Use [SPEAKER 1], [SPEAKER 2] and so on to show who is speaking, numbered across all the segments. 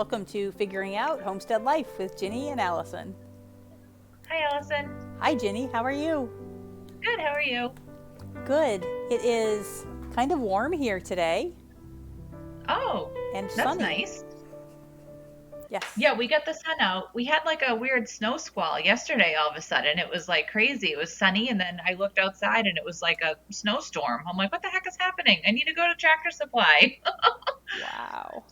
[SPEAKER 1] welcome to Figuring Out Homestead Life with Ginny and Allison.
[SPEAKER 2] Hi, Allison.
[SPEAKER 1] Hi, Ginny. How are you?
[SPEAKER 2] Good. How are you?
[SPEAKER 1] Good. It is kind of warm here today
[SPEAKER 2] Oh,
[SPEAKER 1] and
[SPEAKER 2] that's
[SPEAKER 1] sunny.
[SPEAKER 2] nice.
[SPEAKER 1] Yes.
[SPEAKER 2] Yeah, we got the sun out. We had like a weird snow squall yesterday all of a sudden. It was like crazy. It was sunny, and then I looked outside and it was like a snowstorm. I'm like, what the heck is happening? I need to go to Tractor Supply.
[SPEAKER 1] Wow.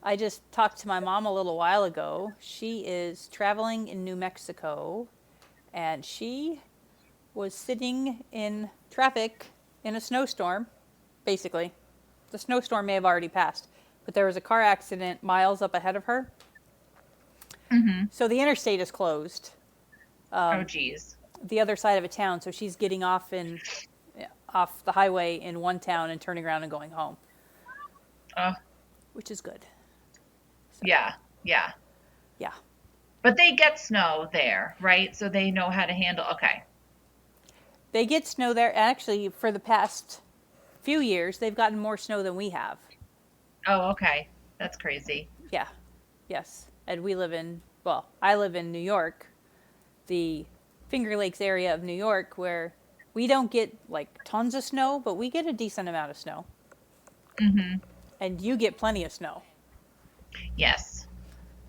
[SPEAKER 1] I just talked to my mom a little while ago. She is traveling in New Mexico, and she was sitting in traffic in a snowstorm, basically. The snowstorm may have already passed, but there was a car accident miles up ahead of her.
[SPEAKER 2] Mm-hmm.
[SPEAKER 1] So the interstate is closed,
[SPEAKER 2] Oh, geez.
[SPEAKER 1] the other side of a town. So she's getting off the highway in one town and turning around and going home,
[SPEAKER 2] Oh,
[SPEAKER 1] which is good. So,
[SPEAKER 2] yeah, yeah.
[SPEAKER 1] yeah.
[SPEAKER 2] But they get snow there, right? So they know how to handle. Okay.
[SPEAKER 1] They get snow there. Actually, for the past few years, they've gotten more snow than we have.
[SPEAKER 2] Oh, okay. That's crazy.
[SPEAKER 1] Yeah. Yes. And I live in New York, the Finger Lakes area of New York, where we don't get like tons of snow, but we get a decent amount of snow.
[SPEAKER 2] Mm-hmm.
[SPEAKER 1] And you get plenty of snow.
[SPEAKER 2] Yes,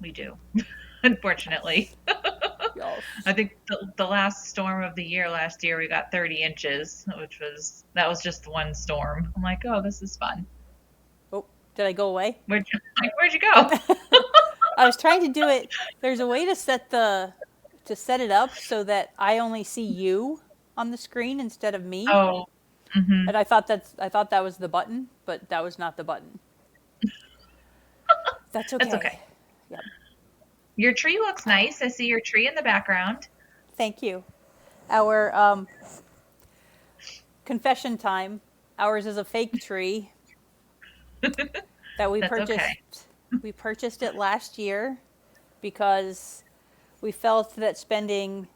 [SPEAKER 2] we do. Unfortunately.
[SPEAKER 1] Yes.
[SPEAKER 2] I think the last storm of the year last year we got 30 inches, that was just one storm. I'm like, oh, this is fun.
[SPEAKER 1] Oh, did I go away?
[SPEAKER 2] Where'd you go?
[SPEAKER 1] I was trying to do it. There's a way to set it up so that I only see you on the screen instead of me.
[SPEAKER 2] Oh, mm-hmm.
[SPEAKER 1] And I thought that was the button, but that was not the button. That's okay.
[SPEAKER 2] That's okay.
[SPEAKER 1] Yep.
[SPEAKER 2] Your tree looks nice. I see your tree in the background.
[SPEAKER 1] Thank you. Our confession time. Ours is a fake tree that we
[SPEAKER 2] That's
[SPEAKER 1] purchased.
[SPEAKER 2] okay.
[SPEAKER 1] We purchased it last year because we felt that spending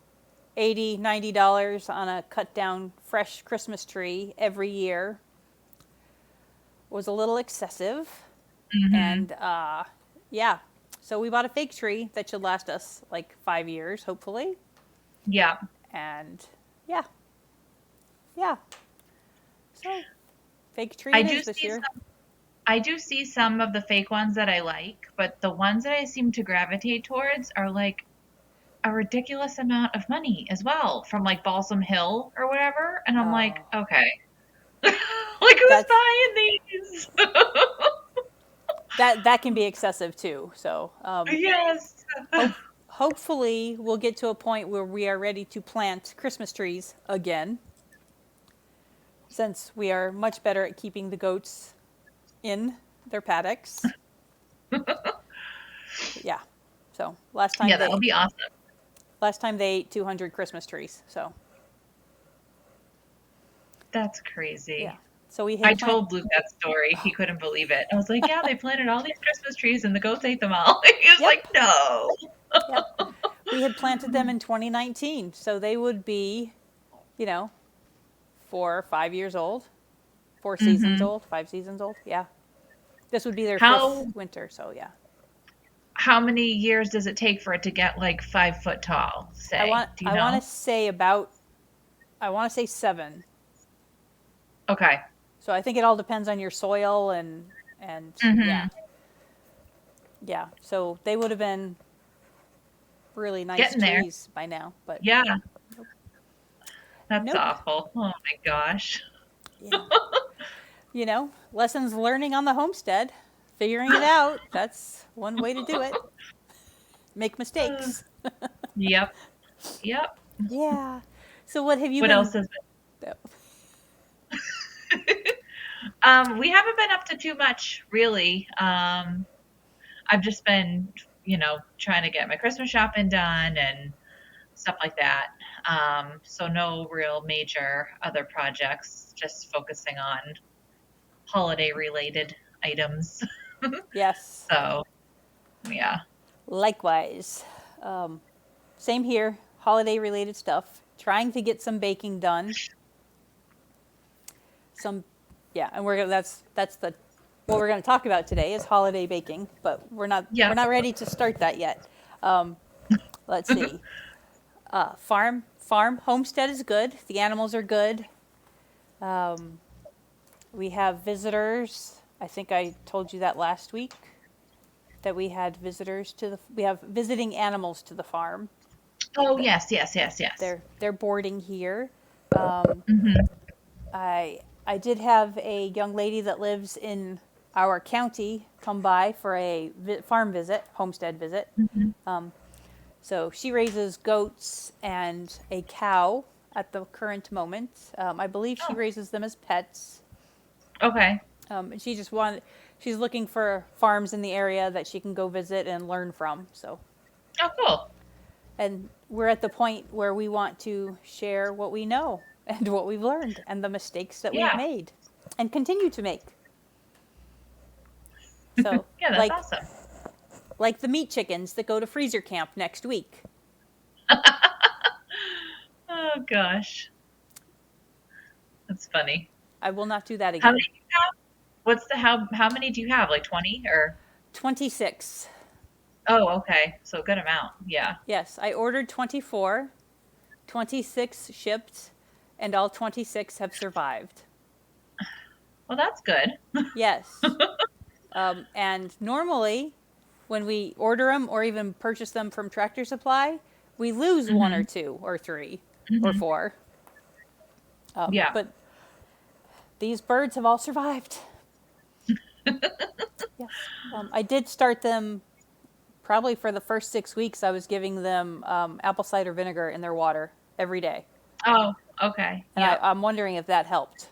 [SPEAKER 1] $80, $90 on a cut down fresh Christmas tree every year was a little excessive.
[SPEAKER 2] Mm-hmm.
[SPEAKER 1] And yeah, so we bought a fake tree that should last us like 5 years, hopefully.
[SPEAKER 2] Yeah.
[SPEAKER 1] And yeah. So fake tree
[SPEAKER 2] I
[SPEAKER 1] it
[SPEAKER 2] do
[SPEAKER 1] is this
[SPEAKER 2] see
[SPEAKER 1] year.
[SPEAKER 2] I do see some of the fake ones that I like, but the ones that I seem to gravitate towards are like a ridiculous amount of money as well, from like Balsam Hill or whatever. And I'm like, okay. Like, who's buying these?
[SPEAKER 1] That can be excessive too. So
[SPEAKER 2] Yes.
[SPEAKER 1] hopefully we'll get to a point where we are ready to plant Christmas trees again, since we are much better at keeping the goats in their paddocks. Yeah. So last time
[SPEAKER 2] that would be awesome.
[SPEAKER 1] Last time they ate 200 Christmas trees. So
[SPEAKER 2] that's crazy.
[SPEAKER 1] Yeah. So
[SPEAKER 2] I told Luke that story. He couldn't believe it. I was like, yeah, they planted all these Christmas trees and the goats ate them all. He was like, no.
[SPEAKER 1] Yep. We had planted them in 2019. So they would be, 4 or 5 years old, 4 seasons old, 5 seasons old. Yeah. This would be their fifth winter. So yeah.
[SPEAKER 2] How many years does it take for it to get like 5 foot tall? Say,
[SPEAKER 1] I want to say 7.
[SPEAKER 2] Okay.
[SPEAKER 1] So I think it all depends on your soil and yeah. So they would have been really nice
[SPEAKER 2] Getting
[SPEAKER 1] trees
[SPEAKER 2] there
[SPEAKER 1] by now, but
[SPEAKER 2] yeah. That's awful. Oh my gosh.
[SPEAKER 1] Yeah. Lessons learning on the homestead, figuring it out. That's one way to do it. Make mistakes.
[SPEAKER 2] Yep.
[SPEAKER 1] Yeah. So what have you
[SPEAKER 2] What else has been? We haven't been up to too much, really. I've just been, trying to get my Christmas shopping done and stuff like that. So no real major other projects, just focusing on holiday related items.
[SPEAKER 1] Yes.
[SPEAKER 2] So, yeah.
[SPEAKER 1] Likewise. Same here. Holiday related stuff. Trying to get some baking done. And that's the what we're going to talk about today is holiday baking, but we're
[SPEAKER 2] Yeah.
[SPEAKER 1] not ready to start that yet. Um, let's see. Farm homestead is good. The animals are good. Um, we have visitors. I think I told you that last week that we had visitors we have visiting animals to the farm.
[SPEAKER 2] Oh, yes.
[SPEAKER 1] They're boarding here. Um,
[SPEAKER 2] Hmm.
[SPEAKER 1] I did have a young lady that lives in our county come by for a farm visit, homestead visit.
[SPEAKER 2] Hmm.
[SPEAKER 1] Um, so she raises goats and a cow at the current moment. I believe she
[SPEAKER 2] Oh,
[SPEAKER 1] raises them as pets.
[SPEAKER 2] okay.
[SPEAKER 1] And she's looking for farms in the area that she can go visit and learn from. So,
[SPEAKER 2] Oh, cool.
[SPEAKER 1] and we're at the point where we want to share what we know and what we've learned and the mistakes that we've
[SPEAKER 2] Yeah.
[SPEAKER 1] made and continue to make. So,
[SPEAKER 2] Yeah, that's awesome.
[SPEAKER 1] like the meat chickens that go to freezer camp next week.
[SPEAKER 2] Oh gosh, that's funny.
[SPEAKER 1] I will not do that
[SPEAKER 2] How many
[SPEAKER 1] again.
[SPEAKER 2] do you have? How many do you have? Like 20 or?
[SPEAKER 1] 26.
[SPEAKER 2] Oh, okay. So a good amount. Yeah.
[SPEAKER 1] Yes, I ordered 24. 26 shipped, and all 26 have survived.
[SPEAKER 2] Well, that's good.
[SPEAKER 1] Yes. And normally, when we order them or even purchase them from Tractor Supply, we lose one or
[SPEAKER 2] Hmm.
[SPEAKER 1] two or three or
[SPEAKER 2] Hmm.
[SPEAKER 1] four.
[SPEAKER 2] Yeah.
[SPEAKER 1] But these birds have all survived. Yes. I did start them probably for the first 6 weeks. I was giving them apple cider vinegar in their water every day.
[SPEAKER 2] Oh, okay.
[SPEAKER 1] And
[SPEAKER 2] Yep.
[SPEAKER 1] I'm wondering if that helped.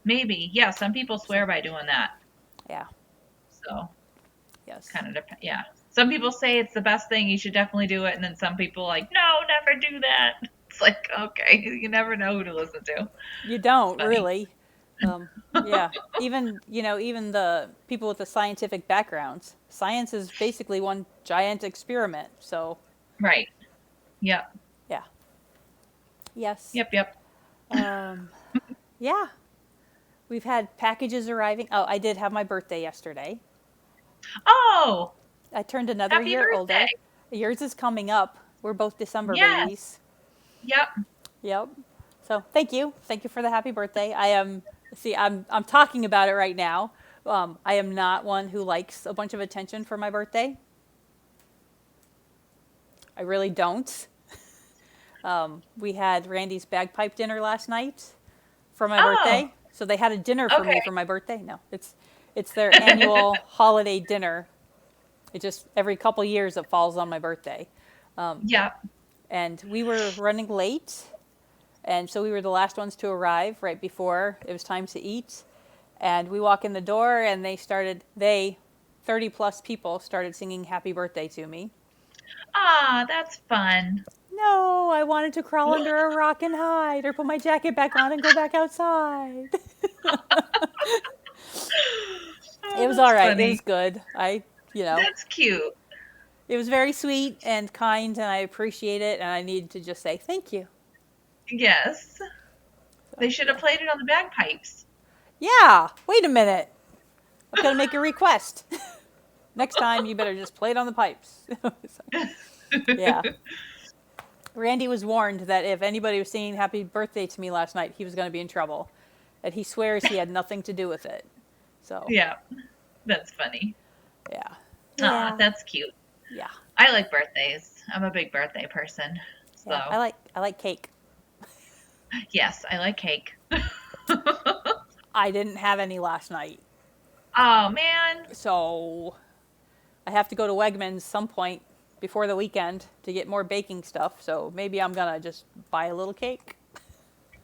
[SPEAKER 2] Maybe. Yeah. Some people
[SPEAKER 1] So,
[SPEAKER 2] swear by doing that.
[SPEAKER 1] yeah.
[SPEAKER 2] So
[SPEAKER 1] Yes.
[SPEAKER 2] kind of depends. Yeah. Some people say it's the best thing. You should definitely do it. And then some people are like, no, never do that. It's like, okay, you never know who to listen to.
[SPEAKER 1] You
[SPEAKER 2] It's
[SPEAKER 1] don't
[SPEAKER 2] funny.
[SPEAKER 1] really. Yeah. Even the people with the scientific backgrounds, science is basically one giant experiment. So,
[SPEAKER 2] Right. Yep.
[SPEAKER 1] yeah. Yes.
[SPEAKER 2] Yep.
[SPEAKER 1] Um, yeah. We've had packages arriving. Oh, I did have my birthday yesterday.
[SPEAKER 2] Oh,
[SPEAKER 1] I turned another
[SPEAKER 2] happy
[SPEAKER 1] year older.
[SPEAKER 2] birthday.
[SPEAKER 1] Yours is coming up. We're both December
[SPEAKER 2] Yes.
[SPEAKER 1] babies.
[SPEAKER 2] Yep.
[SPEAKER 1] Yep. So thank you. Thank you for the happy birthday. I'm talking about it right now. I am not one who likes a bunch of attention for my birthday. I really don't. We had Randy's bagpipe dinner last night for my
[SPEAKER 2] Oh,
[SPEAKER 1] birthday. So they had a dinner for me
[SPEAKER 2] okay.
[SPEAKER 1] for my birthday. No, it's their annual holiday dinner. It just every couple years it falls on my birthday.
[SPEAKER 2] Yep.
[SPEAKER 1] And we were running late, and so we were the last ones to arrive right before it was time to eat. And we walk in the door, and 30 plus people started singing happy birthday to me.
[SPEAKER 2] Ah, that's fun.
[SPEAKER 1] No, I wanted to crawl under a rock and hide or put my jacket back on and go back outside.
[SPEAKER 2] Oh,
[SPEAKER 1] It was all
[SPEAKER 2] that's
[SPEAKER 1] right. It was
[SPEAKER 2] funny.
[SPEAKER 1] good.
[SPEAKER 2] That's cute.
[SPEAKER 1] It was very sweet and kind, and I appreciate it. And I need to just say thank you.
[SPEAKER 2] Yes.
[SPEAKER 1] So,
[SPEAKER 2] They should have
[SPEAKER 1] yeah.
[SPEAKER 2] played it on the bagpipes.
[SPEAKER 1] Yeah, wait a minute. I'm going to make a request. Next time, you better just play it on the pipes. Yeah. Randy was warned that if anybody was singing happy birthday to me last night, he was going to be in trouble. And he swears he had nothing to do with it. So,
[SPEAKER 2] Yeah, that's funny.
[SPEAKER 1] yeah.
[SPEAKER 2] Ah,
[SPEAKER 1] Yeah.
[SPEAKER 2] that's cute.
[SPEAKER 1] Yeah.
[SPEAKER 2] I like birthdays. I'm a big birthday person.
[SPEAKER 1] Yeah.
[SPEAKER 2] So,
[SPEAKER 1] I like cake.
[SPEAKER 2] yes, I like cake.
[SPEAKER 1] I didn't have any last night.
[SPEAKER 2] Oh, man.
[SPEAKER 1] So, I have to go to Wegmans some point before the weekend to get more baking stuff. So, maybe I'm going to just buy a little cake.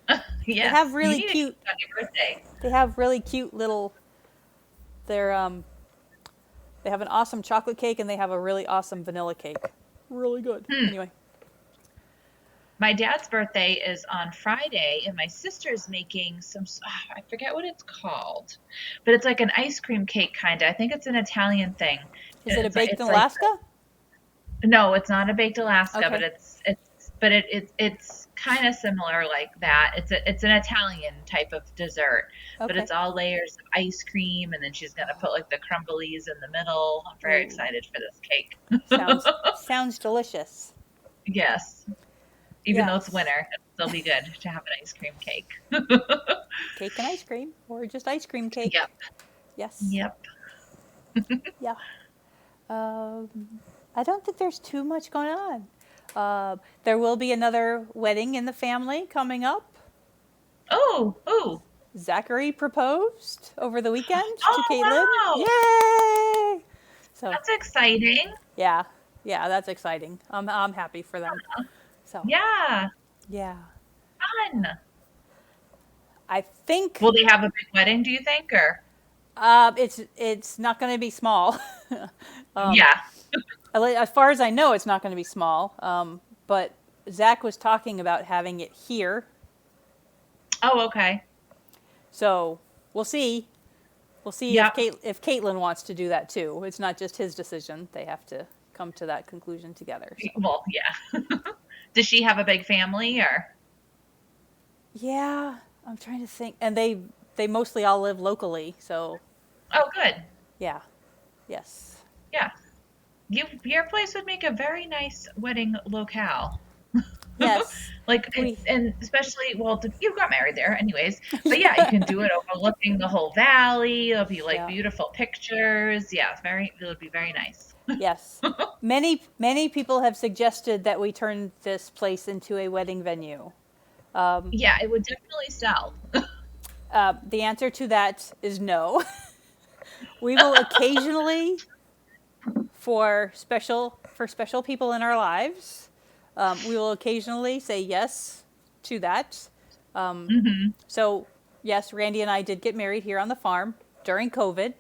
[SPEAKER 1] They have
[SPEAKER 2] Yes, you
[SPEAKER 1] really
[SPEAKER 2] need a
[SPEAKER 1] cute
[SPEAKER 2] cake on your birthday.
[SPEAKER 1] they have really cute little they're they have an awesome chocolate cake and they have a really awesome vanilla cake. Really good.
[SPEAKER 2] Hmm.
[SPEAKER 1] Anyway,
[SPEAKER 2] My dad's birthday is on Friday, and my sister's making I forget what it's called, but it's like an ice cream cake kind of. I think it's an Italian thing.
[SPEAKER 1] is it a baked in
[SPEAKER 2] It's like
[SPEAKER 1] Alaska?
[SPEAKER 2] no, it's not a baked Alaska, but
[SPEAKER 1] Okay.
[SPEAKER 2] it's kind of similar like that. It's an Italian type of dessert, but
[SPEAKER 1] Okay.
[SPEAKER 2] it's all layers of ice cream, and then she's gonna put like the crumblies in the middle. I'm very
[SPEAKER 1] Ooh,
[SPEAKER 2] excited for this cake.
[SPEAKER 1] sounds delicious.
[SPEAKER 2] Yes, even though it's
[SPEAKER 1] Yes.
[SPEAKER 2] winter, it'll still be good to have an ice cream cake.
[SPEAKER 1] Cake and ice cream, or just ice cream cake.
[SPEAKER 2] Yep,
[SPEAKER 1] Yes.
[SPEAKER 2] yep.
[SPEAKER 1] Yeah. Um, I don't think there's too much going on. There will be another wedding in the family coming up.
[SPEAKER 2] Oh, oh,
[SPEAKER 1] Zachary proposed over the weekend to
[SPEAKER 2] oh!
[SPEAKER 1] Caitlin.
[SPEAKER 2] Wow,
[SPEAKER 1] Yay! So
[SPEAKER 2] that's exciting.
[SPEAKER 1] yeah, yeah, that's exciting. I'm happy for them. So
[SPEAKER 2] Yeah,
[SPEAKER 1] yeah,
[SPEAKER 2] fun.
[SPEAKER 1] I think
[SPEAKER 2] Will they have a big wedding? Do you think, or
[SPEAKER 1] it's not going to be small. um,
[SPEAKER 2] yeah?
[SPEAKER 1] as far as I know, it's not going to be small. But Zach was talking about having it here,
[SPEAKER 2] Oh, okay.
[SPEAKER 1] so we'll see. We'll see
[SPEAKER 2] Yep.
[SPEAKER 1] if Caitlin wants to do that too. It's not just his decision; they have to come to that conclusion together. So
[SPEAKER 2] Well, yeah. Does she have a big family, or?
[SPEAKER 1] yeah, I'm trying to think, and they mostly all live locally. So
[SPEAKER 2] Oh, good.
[SPEAKER 1] yeah, yes,
[SPEAKER 2] Yeah. Your place would make a very nice wedding locale.
[SPEAKER 1] yes.
[SPEAKER 2] Like,
[SPEAKER 1] We
[SPEAKER 2] and especially, well, you got married there anyways, but yeah, you can do it overlooking the whole valley. It'll be like
[SPEAKER 1] yeah,
[SPEAKER 2] beautiful pictures. Yeah, it would be very nice.
[SPEAKER 1] yes. Many people have suggested that we turn this place into a wedding venue.
[SPEAKER 2] Yeah, it would definitely sell.
[SPEAKER 1] The answer to that is no. We will occasionally, for special people in our lives, we will occasionally say yes to that.
[SPEAKER 2] Hmm.
[SPEAKER 1] So yes, Randy and I did get married here on the farm during COVID.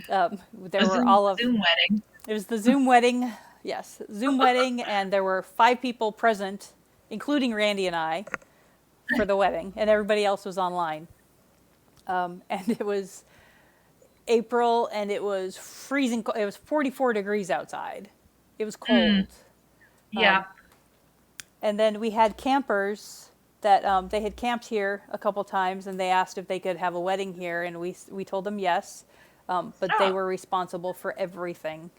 [SPEAKER 2] A
[SPEAKER 1] There were all of
[SPEAKER 2] Zoom wedding.
[SPEAKER 1] it was the Zoom wedding. Yes, Zoom wedding, and there were 5 people present, including Randy and I, for the wedding, and everybody else was online. And it was April, and it was freezing. It was 44 degrees outside. It was
[SPEAKER 2] Mm,
[SPEAKER 1] cold.
[SPEAKER 2] yeah.
[SPEAKER 1] And then we had campers that they had camped here a couple times, and they asked if they could have a wedding here, and we told them yes. But they
[SPEAKER 2] Oh,
[SPEAKER 1] were responsible for everything.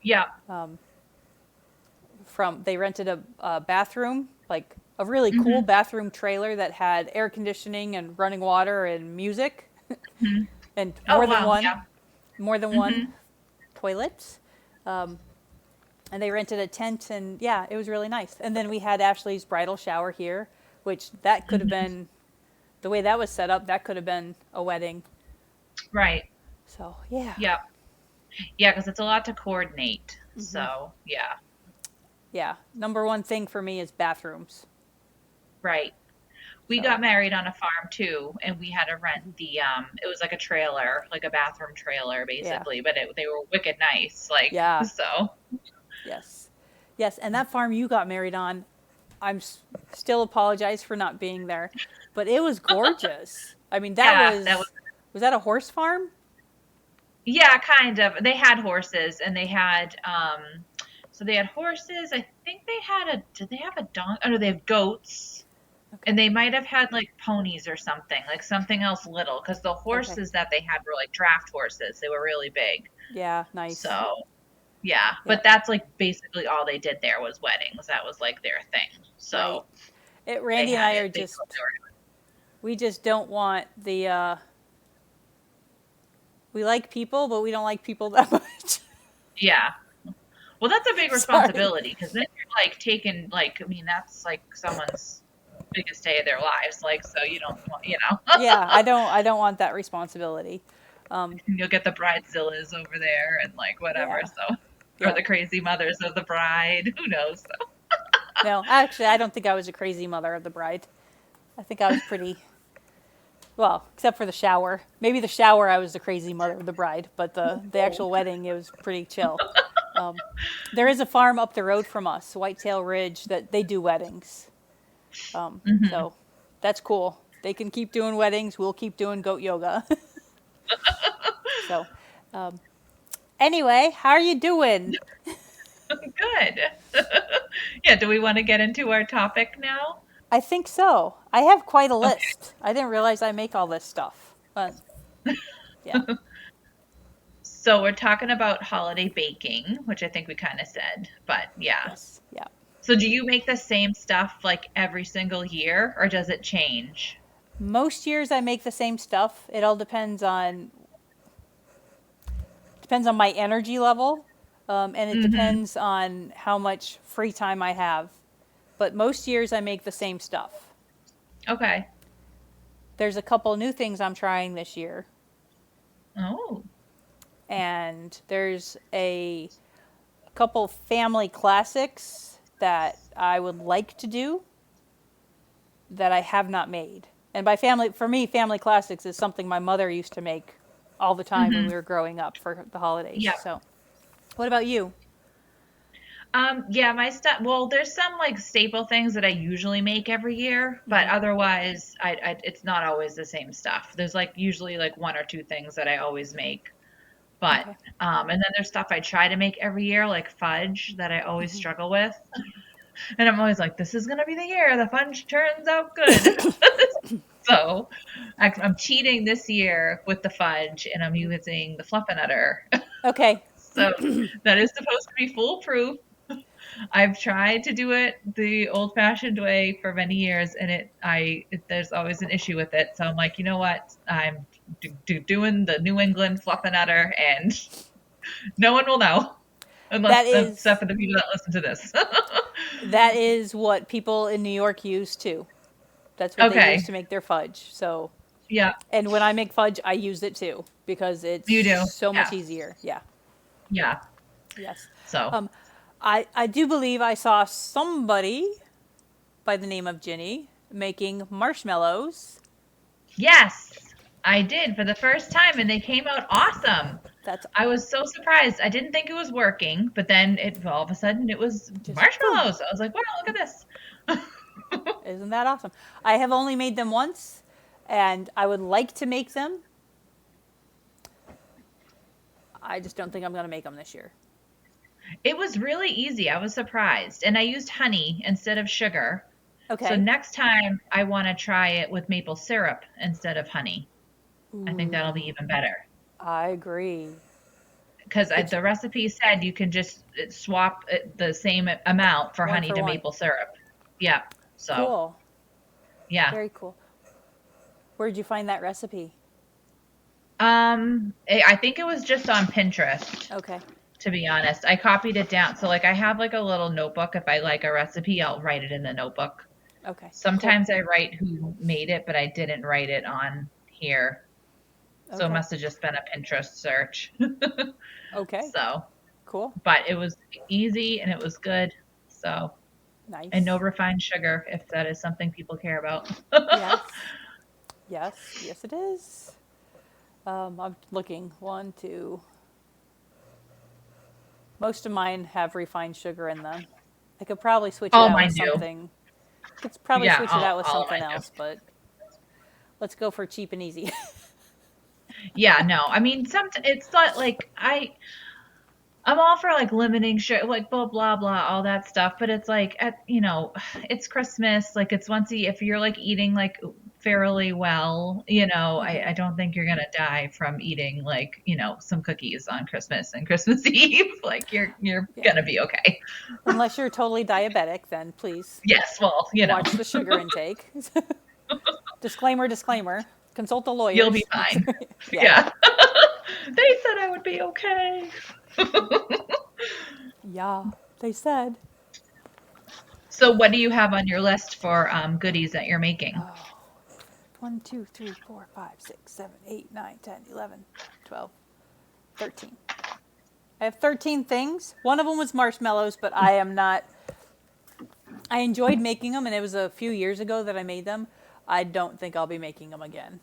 [SPEAKER 2] yeah.
[SPEAKER 1] They rented a bathroom, like a really cool
[SPEAKER 2] Hmm.
[SPEAKER 1] bathroom trailer that had air conditioning and running water and music,
[SPEAKER 2] Hmm.
[SPEAKER 1] and
[SPEAKER 2] Oh, wow. Yeah.
[SPEAKER 1] more than
[SPEAKER 2] Hmm.
[SPEAKER 1] one toilet. Um, and they rented a tent, and yeah, it was really nice. And then we had Ashley's bridal shower here, which that could have
[SPEAKER 2] Hmm.
[SPEAKER 1] been the way that was set up. That could have been a wedding.
[SPEAKER 2] Right.
[SPEAKER 1] So yeah,
[SPEAKER 2] Yeah. Yeah, because it's a lot to coordinate.
[SPEAKER 1] hmm,
[SPEAKER 2] So, yeah.
[SPEAKER 1] yeah. Number one thing for me is bathrooms.
[SPEAKER 2] Right. We
[SPEAKER 1] So
[SPEAKER 2] got married on a farm too, and we had to rent it was like a trailer, like a bathroom trailer
[SPEAKER 1] yeah,
[SPEAKER 2] basically, but they were wicked nice. Like,
[SPEAKER 1] yeah,
[SPEAKER 2] so,
[SPEAKER 1] yes, yes. And that farm you got married on, still apologize for not being there, but it was gorgeous. I mean,
[SPEAKER 2] yeah, that
[SPEAKER 1] was that a horse farm?
[SPEAKER 2] yeah, kind of. They had horses and they had so they had horses. I think they had a did they have a donkey? Oh no, they have goats.
[SPEAKER 1] Okay,
[SPEAKER 2] And they might have had like ponies or something, like something else little, because the
[SPEAKER 1] okay,
[SPEAKER 2] horses that they had were like draft horses. They were really big.
[SPEAKER 1] yeah, nice.
[SPEAKER 2] So, yeah,
[SPEAKER 1] Yeah,
[SPEAKER 2] but that's like basically all they did there was weddings. That was like their thing.
[SPEAKER 1] right.
[SPEAKER 2] So, they
[SPEAKER 1] Randy and
[SPEAKER 2] had
[SPEAKER 1] I
[SPEAKER 2] it.
[SPEAKER 1] are
[SPEAKER 2] They told they were
[SPEAKER 1] we just don't want the. We like people, but we don't like people that much.
[SPEAKER 2] yeah. Well, that's a big
[SPEAKER 1] Sorry.
[SPEAKER 2] responsibility because then you're like taking like I mean that's like someone's biggest day of their lives. Like so you don't want
[SPEAKER 1] Yeah, I don't want that responsibility.
[SPEAKER 2] you'll get the bridezillas over there and like whatever.
[SPEAKER 1] Yeah,
[SPEAKER 2] So or
[SPEAKER 1] yeah.
[SPEAKER 2] the crazy mothers of the bride. Who knows? So.
[SPEAKER 1] No, actually, I don't think I was a crazy mother of the bride. I think I was pretty well, except for the shower. Maybe the shower, I was the crazy mother of the bride, but the
[SPEAKER 2] Oh.
[SPEAKER 1] actual wedding, it was pretty chill. Um, there is a farm up the road from us, Whitetail Ridge, that they do weddings.
[SPEAKER 2] Hmm.
[SPEAKER 1] So that's cool. They can keep doing weddings. We'll keep doing goat yoga. So, um, anyway, how are you doing?
[SPEAKER 2] Good. Yeah, do we want to get into our topic now?
[SPEAKER 1] I think so. I have quite a
[SPEAKER 2] Okay.
[SPEAKER 1] list. I didn't realize I make all this stuff. But yeah,
[SPEAKER 2] So we're talking about holiday baking, which I think we kind of said, but yeah.
[SPEAKER 1] yes, yeah.
[SPEAKER 2] So do you make the same stuff like every single year or does it change?
[SPEAKER 1] Most years I make the same stuff. It all depends on my energy level, and it
[SPEAKER 2] Mhm.
[SPEAKER 1] depends on how much free time I have. But most years I make the same stuff.
[SPEAKER 2] Okay.
[SPEAKER 1] There's a couple new things I'm trying this year,
[SPEAKER 2] Oh.
[SPEAKER 1] and there's a couple family classics that I would like to do that I have not made. And by family, for me, family classics is something my mother used to make all the time when
[SPEAKER 2] Mhm.
[SPEAKER 1] we were growing up for the holidays.
[SPEAKER 2] Yeah.
[SPEAKER 1] So, what about you?
[SPEAKER 2] Yeah, my stuff. Well, there's some like staple things that I usually make every year, but
[SPEAKER 1] Hmm.
[SPEAKER 2] otherwise, it's not always the same stuff. There's like usually like one or two things that I always make, but
[SPEAKER 1] Okay.
[SPEAKER 2] and then there's stuff I try to make every year, like fudge, that I always
[SPEAKER 1] Hmm.
[SPEAKER 2] struggle with, and I'm always like, this is gonna be the year the fudge turns out good. So I'm cheating this year with the fudge, and I'm using the fluffernutter.
[SPEAKER 1] Okay.
[SPEAKER 2] So that is supposed to be foolproof. I've tried to do it the old-fashioned way for many years, and there's always an issue with it. So I'm like, you know what? I'm doing the New England fluffernutter, and no one will know unless
[SPEAKER 1] That
[SPEAKER 2] except
[SPEAKER 1] is
[SPEAKER 2] for the people that listen to this.
[SPEAKER 1] that is what people in New York use too. That's what they use
[SPEAKER 2] Okay.
[SPEAKER 1] to make their fudge. So,
[SPEAKER 2] Yeah,
[SPEAKER 1] and when I make fudge, I use it too because it's
[SPEAKER 2] you do.
[SPEAKER 1] so much
[SPEAKER 2] Yes.
[SPEAKER 1] easier. Yeah.
[SPEAKER 2] Yeah.
[SPEAKER 1] Yes.
[SPEAKER 2] So
[SPEAKER 1] Um, I do believe I saw somebody by the name of Ginny making marshmallows.
[SPEAKER 2] yes, I did for the first time, and they came out awesome.
[SPEAKER 1] That's
[SPEAKER 2] I was so surprised. I didn't think it was working, but then all of a sudden it was
[SPEAKER 1] just boom.
[SPEAKER 2] marshmallows. I was like, wow, look at this.
[SPEAKER 1] Isn't that awesome? I have only made them once, and I would like to make them. I just don't think I'm going to make them this year.
[SPEAKER 2] It was really easy. I was surprised. And I used honey instead of sugar. So
[SPEAKER 1] Okay.
[SPEAKER 2] next time I want to try it with maple syrup instead of honey. I think that'll be
[SPEAKER 1] Ooh,
[SPEAKER 2] even better.
[SPEAKER 1] I agree.
[SPEAKER 2] Because
[SPEAKER 1] It's
[SPEAKER 2] the recipe said you can just swap the same amount for
[SPEAKER 1] one
[SPEAKER 2] honey
[SPEAKER 1] for
[SPEAKER 2] to
[SPEAKER 1] one.
[SPEAKER 2] maple syrup. Yeah. So,
[SPEAKER 1] Cool.
[SPEAKER 2] yeah.
[SPEAKER 1] Very cool. Where'd you find that recipe?
[SPEAKER 2] I think it was just on Pinterest,
[SPEAKER 1] Okay.
[SPEAKER 2] to be honest. I copied it down. So like I have like a little notebook. If I like a recipe, I'll write it in the notebook.
[SPEAKER 1] Okay. Cool.
[SPEAKER 2] Sometimes I write who made it, but I didn't write it on here. So it
[SPEAKER 1] Okay.
[SPEAKER 2] must have just been a Pinterest search.
[SPEAKER 1] Okay.
[SPEAKER 2] So,
[SPEAKER 1] Cool.
[SPEAKER 2] but it was easy and it was good. So, and no
[SPEAKER 1] Nice.
[SPEAKER 2] refined sugar if that is something people care about.
[SPEAKER 1] Yes. Yes. Yes, it is. I'm looking. One, two. Most of mine have refined sugar in them. I could probably switch it
[SPEAKER 2] All
[SPEAKER 1] out with
[SPEAKER 2] mine do.
[SPEAKER 1] something. Could probably
[SPEAKER 2] Yeah,
[SPEAKER 1] switch it out with
[SPEAKER 2] all of
[SPEAKER 1] something
[SPEAKER 2] mine do.
[SPEAKER 1] else, but let's go for cheap and easy.
[SPEAKER 2] Yeah, no. I mean, it's not like I'm all for like limiting sugar, like blah blah blah, all that stuff. But it's like it's Christmas. Like it's if you're like eating like fairly well,
[SPEAKER 1] Hmm.
[SPEAKER 2] I don't think you're gonna die from eating like some cookies on Christmas and Christmas Eve. Like you're
[SPEAKER 1] Yeah.
[SPEAKER 2] gonna be okay.
[SPEAKER 1] Unless you're totally diabetic, then please
[SPEAKER 2] Yes, well,
[SPEAKER 1] watch the sugar intake. Disclaimer, disclaimer. Consult the
[SPEAKER 2] you'll be
[SPEAKER 1] lawyers.
[SPEAKER 2] fine.
[SPEAKER 1] Yeah.
[SPEAKER 2] Yeah, they said I would be okay.
[SPEAKER 1] Yeah, they said.
[SPEAKER 2] So, what do you have on your list for goodies that you're making?
[SPEAKER 1] Oh, 1, 2, 3, 4, 5, 6, 7, 8, 9, 10, 11, 12, 13. I have 13 things. One of them was marshmallows, but I am not. I enjoyed making them, and it was a few years ago that I made them. I don't think I'll be making them again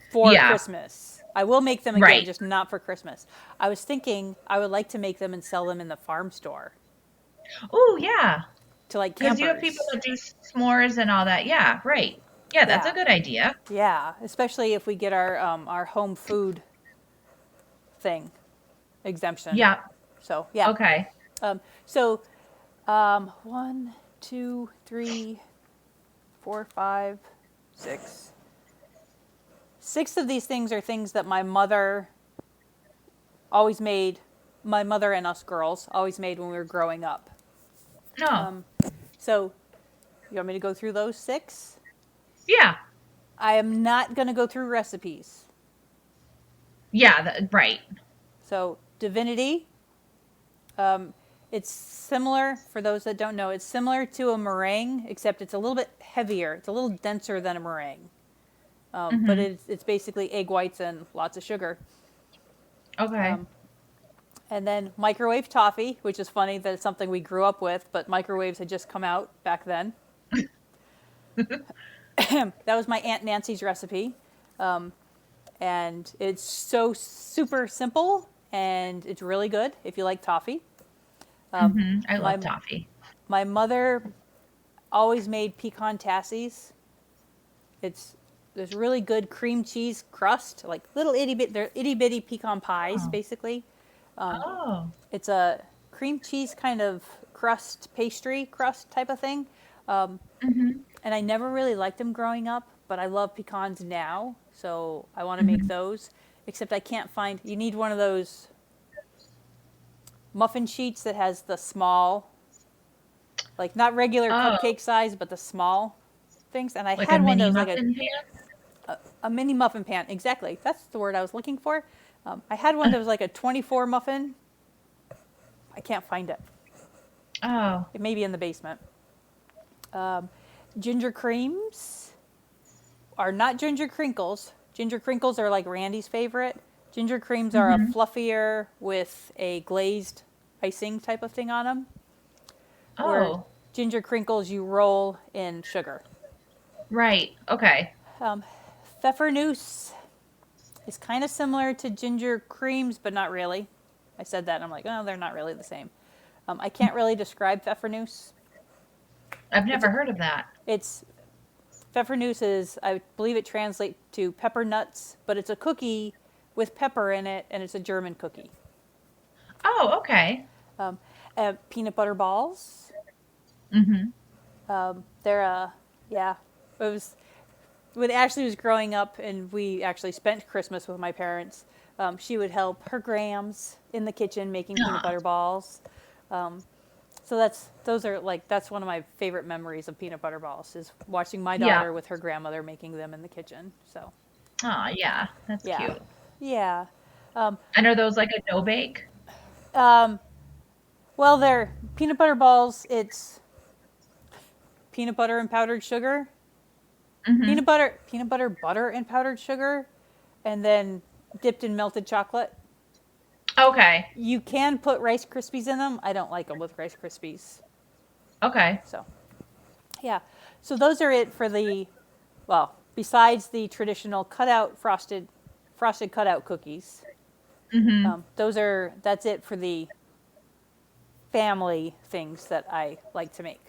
[SPEAKER 1] for
[SPEAKER 2] Yeah,
[SPEAKER 1] Christmas. I will make them again,
[SPEAKER 2] right.
[SPEAKER 1] just not for Christmas. I was thinking I would like to make them and sell them in the farm store
[SPEAKER 2] Oh, yeah.
[SPEAKER 1] to like
[SPEAKER 2] Because you have people
[SPEAKER 1] campers.
[SPEAKER 2] that do s'mores and all that. Yeah, right. Yeah, that's a
[SPEAKER 1] Yeah,
[SPEAKER 2] good idea.
[SPEAKER 1] yeah. Especially if we get our home food thing exemption.
[SPEAKER 2] Yeah.
[SPEAKER 1] So yeah,
[SPEAKER 2] Okay.
[SPEAKER 1] So, 1, 2, 3, 4, 5, 6. 6 of these things are things that my mother always made. My mother and us girls always made when we were growing up.
[SPEAKER 2] No.
[SPEAKER 1] So, you want me to go through those 6?
[SPEAKER 2] Yeah.
[SPEAKER 1] I am not going to go through recipes.
[SPEAKER 2] Yeah, right.
[SPEAKER 1] So, divinity. It's similar, for those that don't know, it's similar to a meringue, except it's a little bit heavier. It's a little denser than a meringue. But it's basically egg whites and lots of sugar.
[SPEAKER 2] Okay.
[SPEAKER 1] And then microwave toffee, which is funny that it's something we grew up with, but microwaves had just come out back then. That was my Aunt Nancy's recipe. And it's so super simple, and it's really good if you like toffee.
[SPEAKER 2] I
[SPEAKER 1] My,
[SPEAKER 2] love toffee.
[SPEAKER 1] my mother always made pecan tassies. There's really good cream cheese crust, like they're itty bitty pecan pies,
[SPEAKER 2] Oh.
[SPEAKER 1] basically.
[SPEAKER 2] Oh.
[SPEAKER 1] It's a cream cheese kind of pastry crust type of thing. And I never really liked them growing up, but I love pecans now, so I want to make those. Except I can't find, you need one of those muffin sheets that has the small, like not regular
[SPEAKER 2] Oh.
[SPEAKER 1] cupcake size, but the small things. And I
[SPEAKER 2] Like a
[SPEAKER 1] had one that
[SPEAKER 2] mini
[SPEAKER 1] was like
[SPEAKER 2] muffin pan?
[SPEAKER 1] a mini muffin pan. Exactly. That's the word I was looking for. I had one that was like a 24 muffin. I can't find it.
[SPEAKER 2] Oh.
[SPEAKER 1] It may be in the basement. Ginger creams are not ginger crinkles. Ginger crinkles are like Randy's favorite. Ginger creams are a fluffier with a glazed icing type of thing on them. Where
[SPEAKER 2] Oh.
[SPEAKER 1] ginger crinkles you roll in sugar.
[SPEAKER 2] Right. Okay.
[SPEAKER 1] Pfeffernusse is kind of similar to ginger creams, but not really. I said that and I'm like, oh, they're not really the same. I can't really describe pfeffernusse.
[SPEAKER 2] I've never heard of that.
[SPEAKER 1] It's pfeffernusse is, I believe it translates to pepper nuts, but it's a cookie with pepper in it, and it's a German cookie.
[SPEAKER 2] Oh, okay.
[SPEAKER 1] Peanut butter balls. Yeah, it was when Ashley was growing up, and we actually spent Christmas with my parents. She would help her grams in the kitchen making peanut butter balls. So that's one of my favorite memories of peanut butter balls is watching my
[SPEAKER 2] Yeah.
[SPEAKER 1] daughter with her grandmother making them in the kitchen. So
[SPEAKER 2] Oh, yeah. That's
[SPEAKER 1] yeah,
[SPEAKER 2] cute.
[SPEAKER 1] yeah.
[SPEAKER 2] And are those like a dough bake?
[SPEAKER 1] Well, they're peanut butter balls. It's peanut butter and powdered sugar, peanut butter, butter and powdered sugar, and then dipped in melted chocolate.
[SPEAKER 2] Okay.
[SPEAKER 1] You can put Rice Krispies in them. I don't like them with Rice Krispies.
[SPEAKER 2] Okay.
[SPEAKER 1] So, yeah. So those are it for besides the traditional frosted cutout cookies. That's it for the family things that I like to make.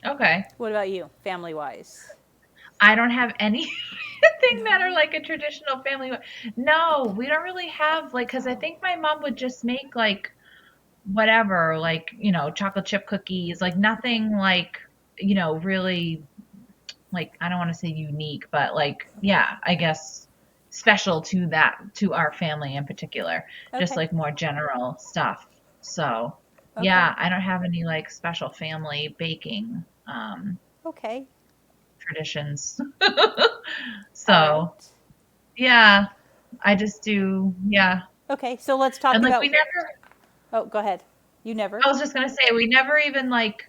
[SPEAKER 2] Okay.
[SPEAKER 1] What about you, family wise?
[SPEAKER 2] I don't have anything that are like a traditional family. No, we don't really have like, because I think my mom would just make like whatever, like, chocolate chip cookies, like nothing like, really like, I don't want to say unique, but like, yeah, I guess special to our family in particular, just
[SPEAKER 1] Okay.
[SPEAKER 2] like more general stuff. So,
[SPEAKER 1] Okay.
[SPEAKER 2] yeah, I don't have any like special family baking
[SPEAKER 1] Okay.
[SPEAKER 2] traditions.
[SPEAKER 1] All
[SPEAKER 2] So,
[SPEAKER 1] right.
[SPEAKER 2] yeah, I just do, yeah.
[SPEAKER 1] Okay. So let's talk
[SPEAKER 2] And like we
[SPEAKER 1] about.
[SPEAKER 2] never,
[SPEAKER 1] Oh, go ahead. You never.
[SPEAKER 2] I was just gonna say, we never even like,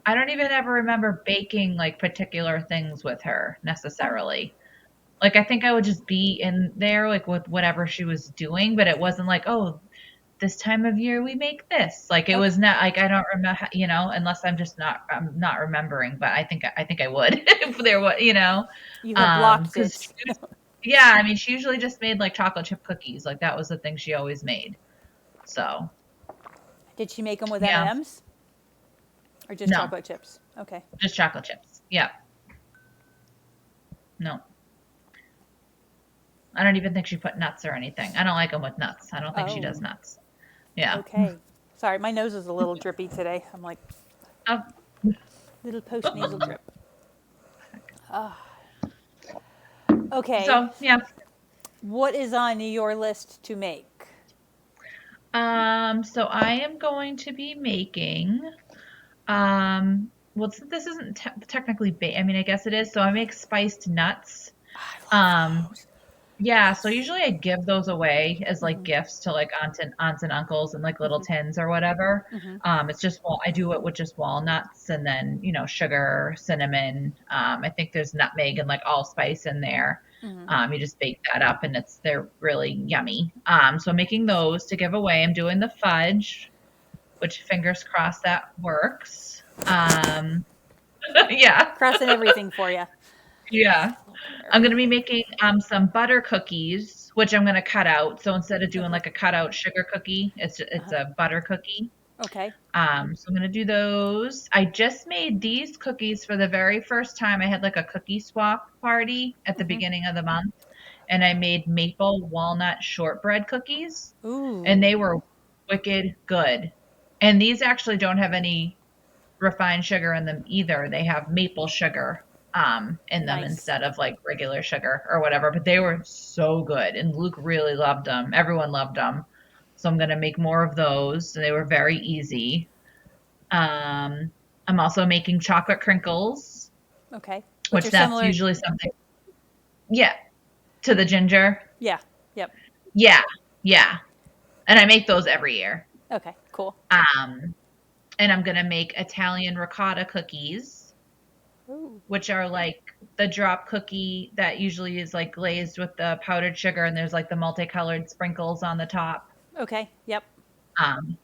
[SPEAKER 2] I don't even ever remember baking like particular things with her
[SPEAKER 1] Oh.
[SPEAKER 2] necessarily. Like I think I would just be in there like with whatever she was doing, but it wasn't like, oh, this time of year we make this. Like it
[SPEAKER 1] Okay.
[SPEAKER 2] was not like I don't remember, unless I'm not remembering, but I think I would if there was,
[SPEAKER 1] You have blocked
[SPEAKER 2] because
[SPEAKER 1] it.
[SPEAKER 2] yeah, I mean she usually just made like chocolate chip cookies. Like that was the thing she always made. So,
[SPEAKER 1] Did she make them with
[SPEAKER 2] yeah.
[SPEAKER 1] M&Ms or just
[SPEAKER 2] No,
[SPEAKER 1] chocolate chips? Okay.
[SPEAKER 2] just chocolate chips. Yeah. No. I don't even think she put nuts or anything. I don't like them with nuts. I don't think she does
[SPEAKER 1] Oh.
[SPEAKER 2] nuts. Yeah.
[SPEAKER 1] Okay. Sorry, my nose is a little drippy today. I'm like,
[SPEAKER 2] Oh,
[SPEAKER 1] little post nasal drip. Okay,
[SPEAKER 2] so yeah.
[SPEAKER 1] what is on your list to make?
[SPEAKER 2] So I am going to be making, well, this isn't technically I mean, I guess it is. So I make spiced nuts.
[SPEAKER 1] I
[SPEAKER 2] Um,
[SPEAKER 1] love those.
[SPEAKER 2] yeah, so
[SPEAKER 1] Yes.
[SPEAKER 2] usually I give those away as like
[SPEAKER 1] Mm-hmm.
[SPEAKER 2] gifts to like aunts and uncles and like little
[SPEAKER 1] Mm-hmm.
[SPEAKER 2] tins or whatever.
[SPEAKER 1] Mm-hmm.
[SPEAKER 2] It's just I do it with just walnuts and then sugar, cinnamon. I think there's nutmeg and like allspice in there.
[SPEAKER 1] Mm-hmm.
[SPEAKER 2] You just bake that up and they're really yummy. So I'm making those to give away. I'm doing the fudge, which fingers crossed that works. Yeah,
[SPEAKER 1] Crossing everything for you.
[SPEAKER 2] yeah.
[SPEAKER 1] A little bit
[SPEAKER 2] I'm
[SPEAKER 1] there.
[SPEAKER 2] gonna be making some butter cookies, which I'm gonna cut out. So instead of doing
[SPEAKER 1] Okay.
[SPEAKER 2] like a cut out sugar cookie, it's
[SPEAKER 1] Uh-huh.
[SPEAKER 2] a butter cookie.
[SPEAKER 1] Okay.
[SPEAKER 2] So I'm gonna do those. I just made these cookies for the very first time. I had like a cookie swap party at the
[SPEAKER 1] Mm-hmm.
[SPEAKER 2] beginning of the month, and I made maple walnut shortbread cookies, and they
[SPEAKER 1] Ooh.
[SPEAKER 2] were wicked good. And these actually don't have any refined sugar in them either. They have maple sugar in them
[SPEAKER 1] Nice.
[SPEAKER 2] instead of like regular sugar or whatever. But they were so good, and Luke really loved them. Everyone loved them. So I'm gonna make more of those. And they were very easy. I'm also making chocolate crinkles,
[SPEAKER 1] Okay. Which
[SPEAKER 2] which
[SPEAKER 1] are
[SPEAKER 2] that's
[SPEAKER 1] similar.
[SPEAKER 2] usually something. Yeah, to the ginger.
[SPEAKER 1] Yeah. Yep.
[SPEAKER 2] Yeah, yeah. And I make those every year.
[SPEAKER 1] Okay. Cool.
[SPEAKER 2] Um, and I'm gonna make Italian ricotta cookies,
[SPEAKER 1] Ooh.
[SPEAKER 2] which are like the drop cookie that usually is like glazed with the powdered sugar and there's like the multicolored sprinkles on the top.
[SPEAKER 1] Okay. Yep.
[SPEAKER 2] Um,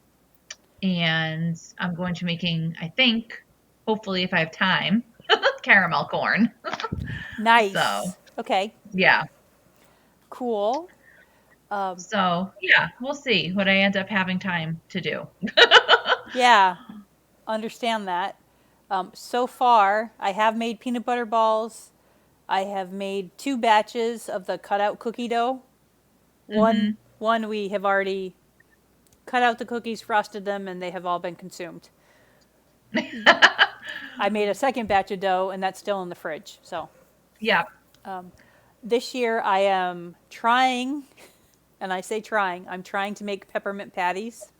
[SPEAKER 2] and I'm going to making, I think, hopefully if I have time, caramel corn. So,
[SPEAKER 1] Nice. Okay.
[SPEAKER 2] yeah.
[SPEAKER 1] Cool.
[SPEAKER 2] So, yeah, we'll see what I end up having time to do.
[SPEAKER 1] Yeah. Understand that. So far, I have made peanut butter balls. I have made 2 batches of the cutout cookie dough. One,
[SPEAKER 2] Hmm.
[SPEAKER 1] one we have already cut out the cookies, frosted them, and they have all been consumed. I made a second batch of dough, and that's still in the fridge. So
[SPEAKER 2] Yeah.
[SPEAKER 1] this year I am trying, and I say trying, I'm trying to make peppermint patties.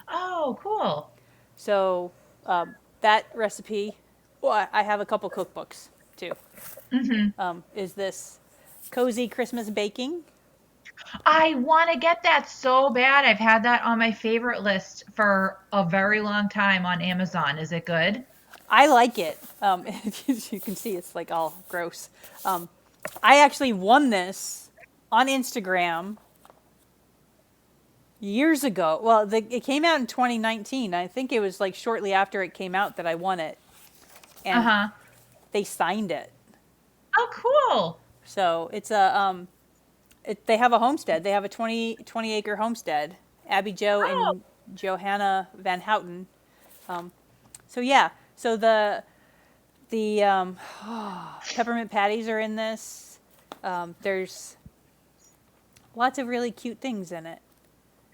[SPEAKER 2] Oh, cool.
[SPEAKER 1] So that recipe, well, I have a couple cookbooks too.
[SPEAKER 2] Hmm.
[SPEAKER 1] Is this cozy Christmas baking?
[SPEAKER 2] I want to get that so bad. I've had that on my favorite list for a very long time on Amazon. Is it good?
[SPEAKER 1] I like it. As you can see, it's like all gross. I actually won this on Instagram years ago. Well, it came out in 2019. I think it was like shortly after it came out that I won it,
[SPEAKER 2] Uh
[SPEAKER 1] and
[SPEAKER 2] huh.
[SPEAKER 1] they signed it.
[SPEAKER 2] Oh, cool.
[SPEAKER 1] So it's a they have a homestead. They have a 20 acre homestead. Abby Joe
[SPEAKER 2] Oh,
[SPEAKER 1] and Johanna Van Houten. So yeah, so the peppermint patties are in this. There's lots of really cute things in it.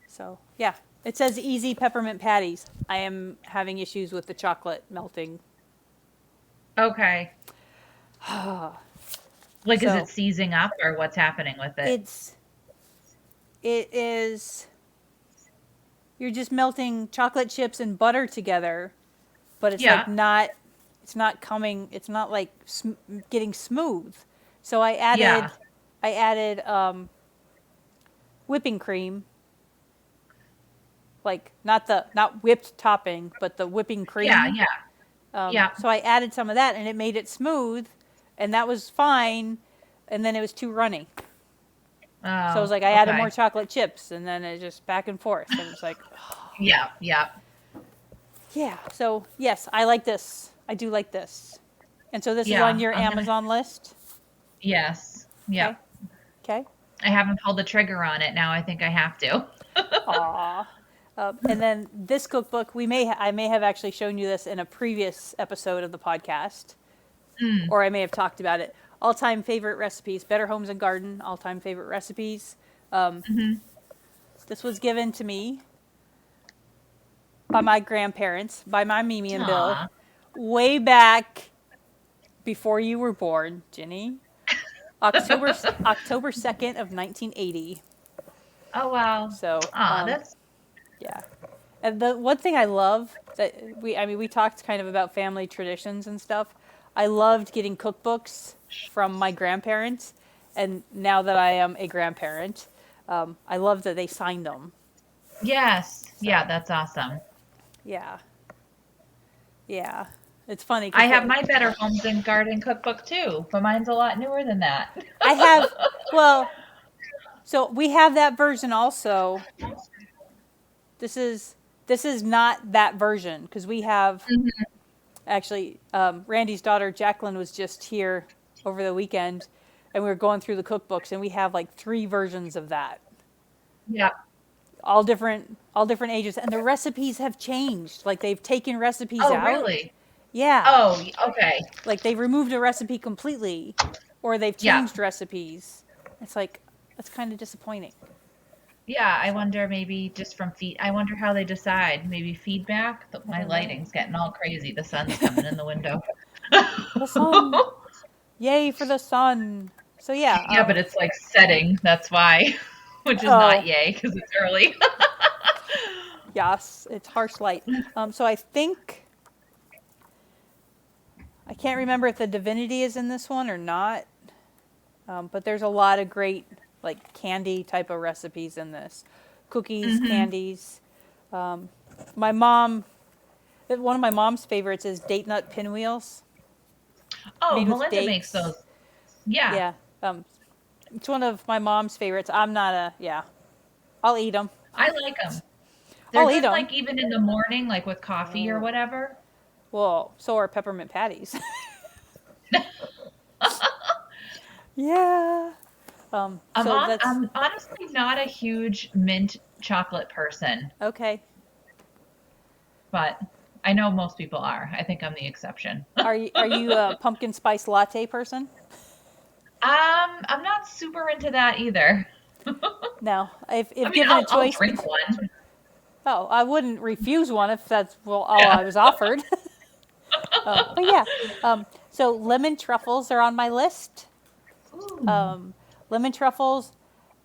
[SPEAKER 1] So yeah, it says easy peppermint patties. I am having issues with the chocolate melting.
[SPEAKER 2] okay. Like, is it
[SPEAKER 1] So
[SPEAKER 2] seizing up or what's happening with it?
[SPEAKER 1] it's it is you're just melting chocolate chips and butter together, but it's like
[SPEAKER 2] Yeah.
[SPEAKER 1] not it's not coming. It's not like getting smooth. So
[SPEAKER 2] Yeah.
[SPEAKER 1] I added whipping cream, like not whipped topping, but the whipping
[SPEAKER 2] Yeah.
[SPEAKER 1] cream.
[SPEAKER 2] Yeah. Yeah.
[SPEAKER 1] So I added some of that, and it made it smooth, and that was fine. And then it was too runny. So it was
[SPEAKER 2] Oh,
[SPEAKER 1] like I added more
[SPEAKER 2] okay.
[SPEAKER 1] chocolate chips, and then it just back and forth. And it's like,
[SPEAKER 2] Yeah. Yeah.
[SPEAKER 1] yeah. So yes, I like this. I do like this. And so this is on
[SPEAKER 2] Yeah.
[SPEAKER 1] your
[SPEAKER 2] I'm gonna,
[SPEAKER 1] Amazon list.
[SPEAKER 2] yes.
[SPEAKER 1] Okay.
[SPEAKER 2] Yep.
[SPEAKER 1] Okay.
[SPEAKER 2] I haven't pulled the trigger on it now. I think I have to.
[SPEAKER 1] Aw. And then this cookbook, I may have actually shown you this in a previous episode of the podcast,
[SPEAKER 2] Mm.
[SPEAKER 1] or I may have talked about it. All time favorite recipes, Better Homes and Garden, all time favorite recipes.
[SPEAKER 2] Hmm.
[SPEAKER 1] This was given to me by my grandparents, by my Mimi and Bill,
[SPEAKER 2] Aw.
[SPEAKER 1] way back before you were born, Ginny. October 2nd of 1980.
[SPEAKER 2] Oh wow.
[SPEAKER 1] So,
[SPEAKER 2] That's
[SPEAKER 1] yeah. And the one thing I love that we talked kind of about family traditions and stuff. I loved getting cookbooks from my grandparents, and now that I am a grandparent, I love that they signed them.
[SPEAKER 2] yes. Yeah,
[SPEAKER 1] So,
[SPEAKER 2] that's awesome.
[SPEAKER 1] yeah, yeah. It's funny
[SPEAKER 2] I
[SPEAKER 1] because
[SPEAKER 2] have my Better Homes and Garden cookbook too, but mine's a lot newer than that.
[SPEAKER 1] I have, well, so we have that version also. This is this is not that version because we have
[SPEAKER 2] Mhm.
[SPEAKER 1] actually Randy's daughter Jacqueline was just here over the weekend, and we were going through the cookbooks, and we have like 3 versions of that,
[SPEAKER 2] Yeah.
[SPEAKER 1] all different ages, and the recipes have changed. Like they've taken recipes
[SPEAKER 2] Oh,
[SPEAKER 1] out.
[SPEAKER 2] really?
[SPEAKER 1] Yeah,
[SPEAKER 2] Oh, okay.
[SPEAKER 1] like they've removed a recipe completely, or they've
[SPEAKER 2] Yeah.
[SPEAKER 1] changed recipes. It's like that's kind of disappointing.
[SPEAKER 2] Yeah, I
[SPEAKER 1] So
[SPEAKER 2] wonder maybe just from feed. I wonder how they decide. Maybe feedback.
[SPEAKER 1] I
[SPEAKER 2] My
[SPEAKER 1] don't know.
[SPEAKER 2] lighting's getting all crazy. The sun's coming in the window.
[SPEAKER 1] The sun. Yay for the sun. So yeah,
[SPEAKER 2] Yeah, but it's like setting. That's why, which is not
[SPEAKER 1] oh,
[SPEAKER 2] yay because it's early.
[SPEAKER 1] yes, it's harsh light. So I think I can't remember if the divinity is in this one or not. But there's a lot of great like candy type of recipes in this. Cookies,
[SPEAKER 2] Hmm.
[SPEAKER 1] candies. My mom, one of my mom's favorites is date nut pinwheels
[SPEAKER 2] Oh,
[SPEAKER 1] made with
[SPEAKER 2] Melinda makes
[SPEAKER 1] dates.
[SPEAKER 2] those. Yeah,
[SPEAKER 1] Yeah, it's one of my mom's favorites. I'm not a, yeah, I'll eat them.
[SPEAKER 2] I like them. They're
[SPEAKER 1] I'll eat
[SPEAKER 2] good,
[SPEAKER 1] them.
[SPEAKER 2] like even in the morning, like with coffee or
[SPEAKER 1] Oh,
[SPEAKER 2] whatever.
[SPEAKER 1] well, so are peppermint patties. Yeah. So that's
[SPEAKER 2] I'm honestly not a huge mint chocolate person,
[SPEAKER 1] okay.
[SPEAKER 2] but I know most people are. I think I'm the exception.
[SPEAKER 1] Are you a pumpkin spice latte person?
[SPEAKER 2] I'm not super into that either.
[SPEAKER 1] No.
[SPEAKER 2] I
[SPEAKER 1] If
[SPEAKER 2] mean,
[SPEAKER 1] given a
[SPEAKER 2] I'll
[SPEAKER 1] choice
[SPEAKER 2] drink
[SPEAKER 1] between,
[SPEAKER 2] one.
[SPEAKER 1] oh, I wouldn't refuse one if that's well all
[SPEAKER 2] Yeah.
[SPEAKER 1] I was offered. But yeah. So lemon truffles are on my list.
[SPEAKER 2] Ooh.
[SPEAKER 1] Um, Lemon truffles,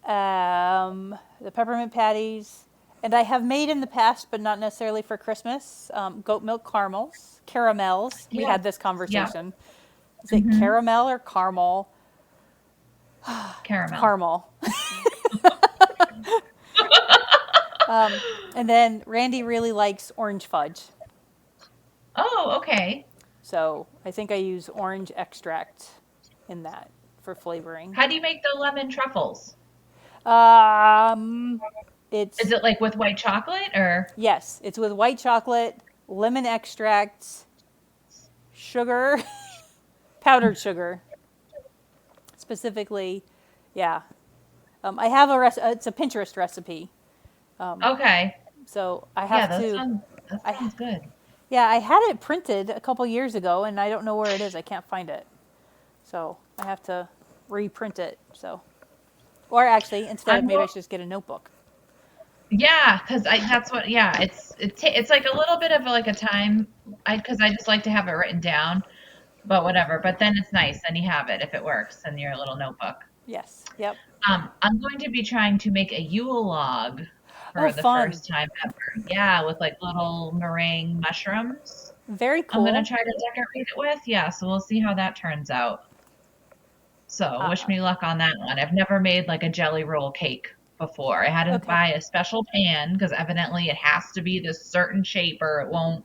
[SPEAKER 1] the peppermint patties, and I have made in the past, but not necessarily for Christmas. Goat milk caramels. We
[SPEAKER 2] Yeah.
[SPEAKER 1] had this
[SPEAKER 2] Yeah.
[SPEAKER 1] conversation. Is it
[SPEAKER 2] Hmm.
[SPEAKER 1] caramel or caramel? It's
[SPEAKER 2] Caramel.
[SPEAKER 1] caramel. And then Randy really likes orange fudge.
[SPEAKER 2] Oh, okay.
[SPEAKER 1] So I think I use orange extract in that for flavoring.
[SPEAKER 2] How do you make the lemon truffles?
[SPEAKER 1] Um,
[SPEAKER 2] Is
[SPEAKER 1] it's,
[SPEAKER 2] it like with white chocolate or?
[SPEAKER 1] yes, it's with white chocolate, lemon extract, sugar, powdered sugar, specifically. Yeah. I have it's a Pinterest recipe.
[SPEAKER 2] Okay.
[SPEAKER 1] So I
[SPEAKER 2] Yeah,
[SPEAKER 1] have to,
[SPEAKER 2] that
[SPEAKER 1] I,
[SPEAKER 2] sounds good.
[SPEAKER 1] yeah, I had it printed a couple years ago and I don't know where it is. I can't find it. So I have to reprint it. So, or actually, instead of
[SPEAKER 2] I'm
[SPEAKER 1] maybe I
[SPEAKER 2] go-
[SPEAKER 1] should just get a notebook.
[SPEAKER 2] yeah, because I that's what yeah it's like a little bit of like a time I because I just like to have it written down, but whatever. But then it's nice, then you have it if it works in your little notebook.
[SPEAKER 1] Yes. Yep.
[SPEAKER 2] I'm going to be trying to make a Yule log
[SPEAKER 1] Oh,
[SPEAKER 2] for the
[SPEAKER 1] fun.
[SPEAKER 2] first time ever. Yeah, with like little meringue mushrooms.
[SPEAKER 1] Very
[SPEAKER 2] I'm gonna
[SPEAKER 1] cool.
[SPEAKER 2] try to decorate it with. Yeah, so we'll see how that turns out. So wish
[SPEAKER 1] Uh,
[SPEAKER 2] me luck on that one. I've never made like a jelly roll cake before. I had to
[SPEAKER 1] okay.
[SPEAKER 2] buy a special pan because evidently it has to be this certain shape or it won't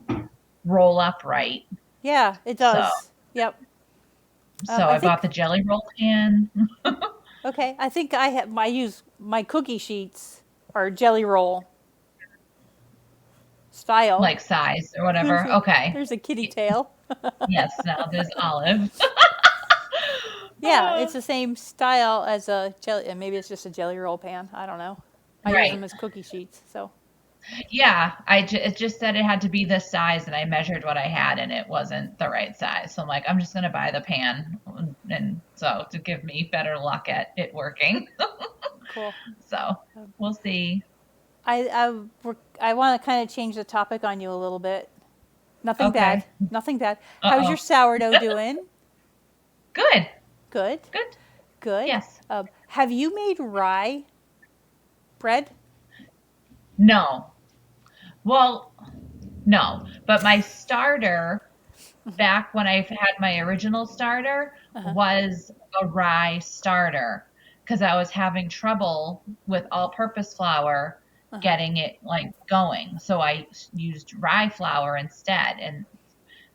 [SPEAKER 2] roll up right.
[SPEAKER 1] Yeah, it
[SPEAKER 2] So
[SPEAKER 1] does. Yep.
[SPEAKER 2] so
[SPEAKER 1] I
[SPEAKER 2] I bought the
[SPEAKER 1] think,
[SPEAKER 2] jelly roll pan.
[SPEAKER 1] okay, I think I use my cookie sheets or jelly roll style.
[SPEAKER 2] Like size or
[SPEAKER 1] There's
[SPEAKER 2] whatever.
[SPEAKER 1] a,
[SPEAKER 2] Okay.
[SPEAKER 1] there's a kitty tail.
[SPEAKER 2] Yes, now there's Olive.
[SPEAKER 1] Yeah, it's the same style as a jelly. Maybe it's just a jelly roll pan. I don't know. I use
[SPEAKER 2] Right.
[SPEAKER 1] them as cookie sheets. So,
[SPEAKER 2] Yeah, it just said it had to be this size, and I measured what I had, and it wasn't the right size. So I'm like, I'm just gonna buy the pan, and so to give me better luck at it working.
[SPEAKER 1] cool.
[SPEAKER 2] So
[SPEAKER 1] Um,
[SPEAKER 2] we'll see.
[SPEAKER 1] I want to kind of change the topic on you a little bit. Nothing bad.
[SPEAKER 2] Okay.
[SPEAKER 1] Nothing bad. How's your
[SPEAKER 2] Uh-oh.
[SPEAKER 1] sourdough doing?
[SPEAKER 2] Good.
[SPEAKER 1] Good.
[SPEAKER 2] Good.
[SPEAKER 1] Good.
[SPEAKER 2] Yes.
[SPEAKER 1] Have you made rye bread?
[SPEAKER 2] No. Well, no. But my starter, back when I had my original starter,
[SPEAKER 1] Uh-huh.
[SPEAKER 2] was a rye starter because I was having trouble with all-purpose flour
[SPEAKER 1] Uh-huh.
[SPEAKER 2] getting it like going. So I used rye flour instead. And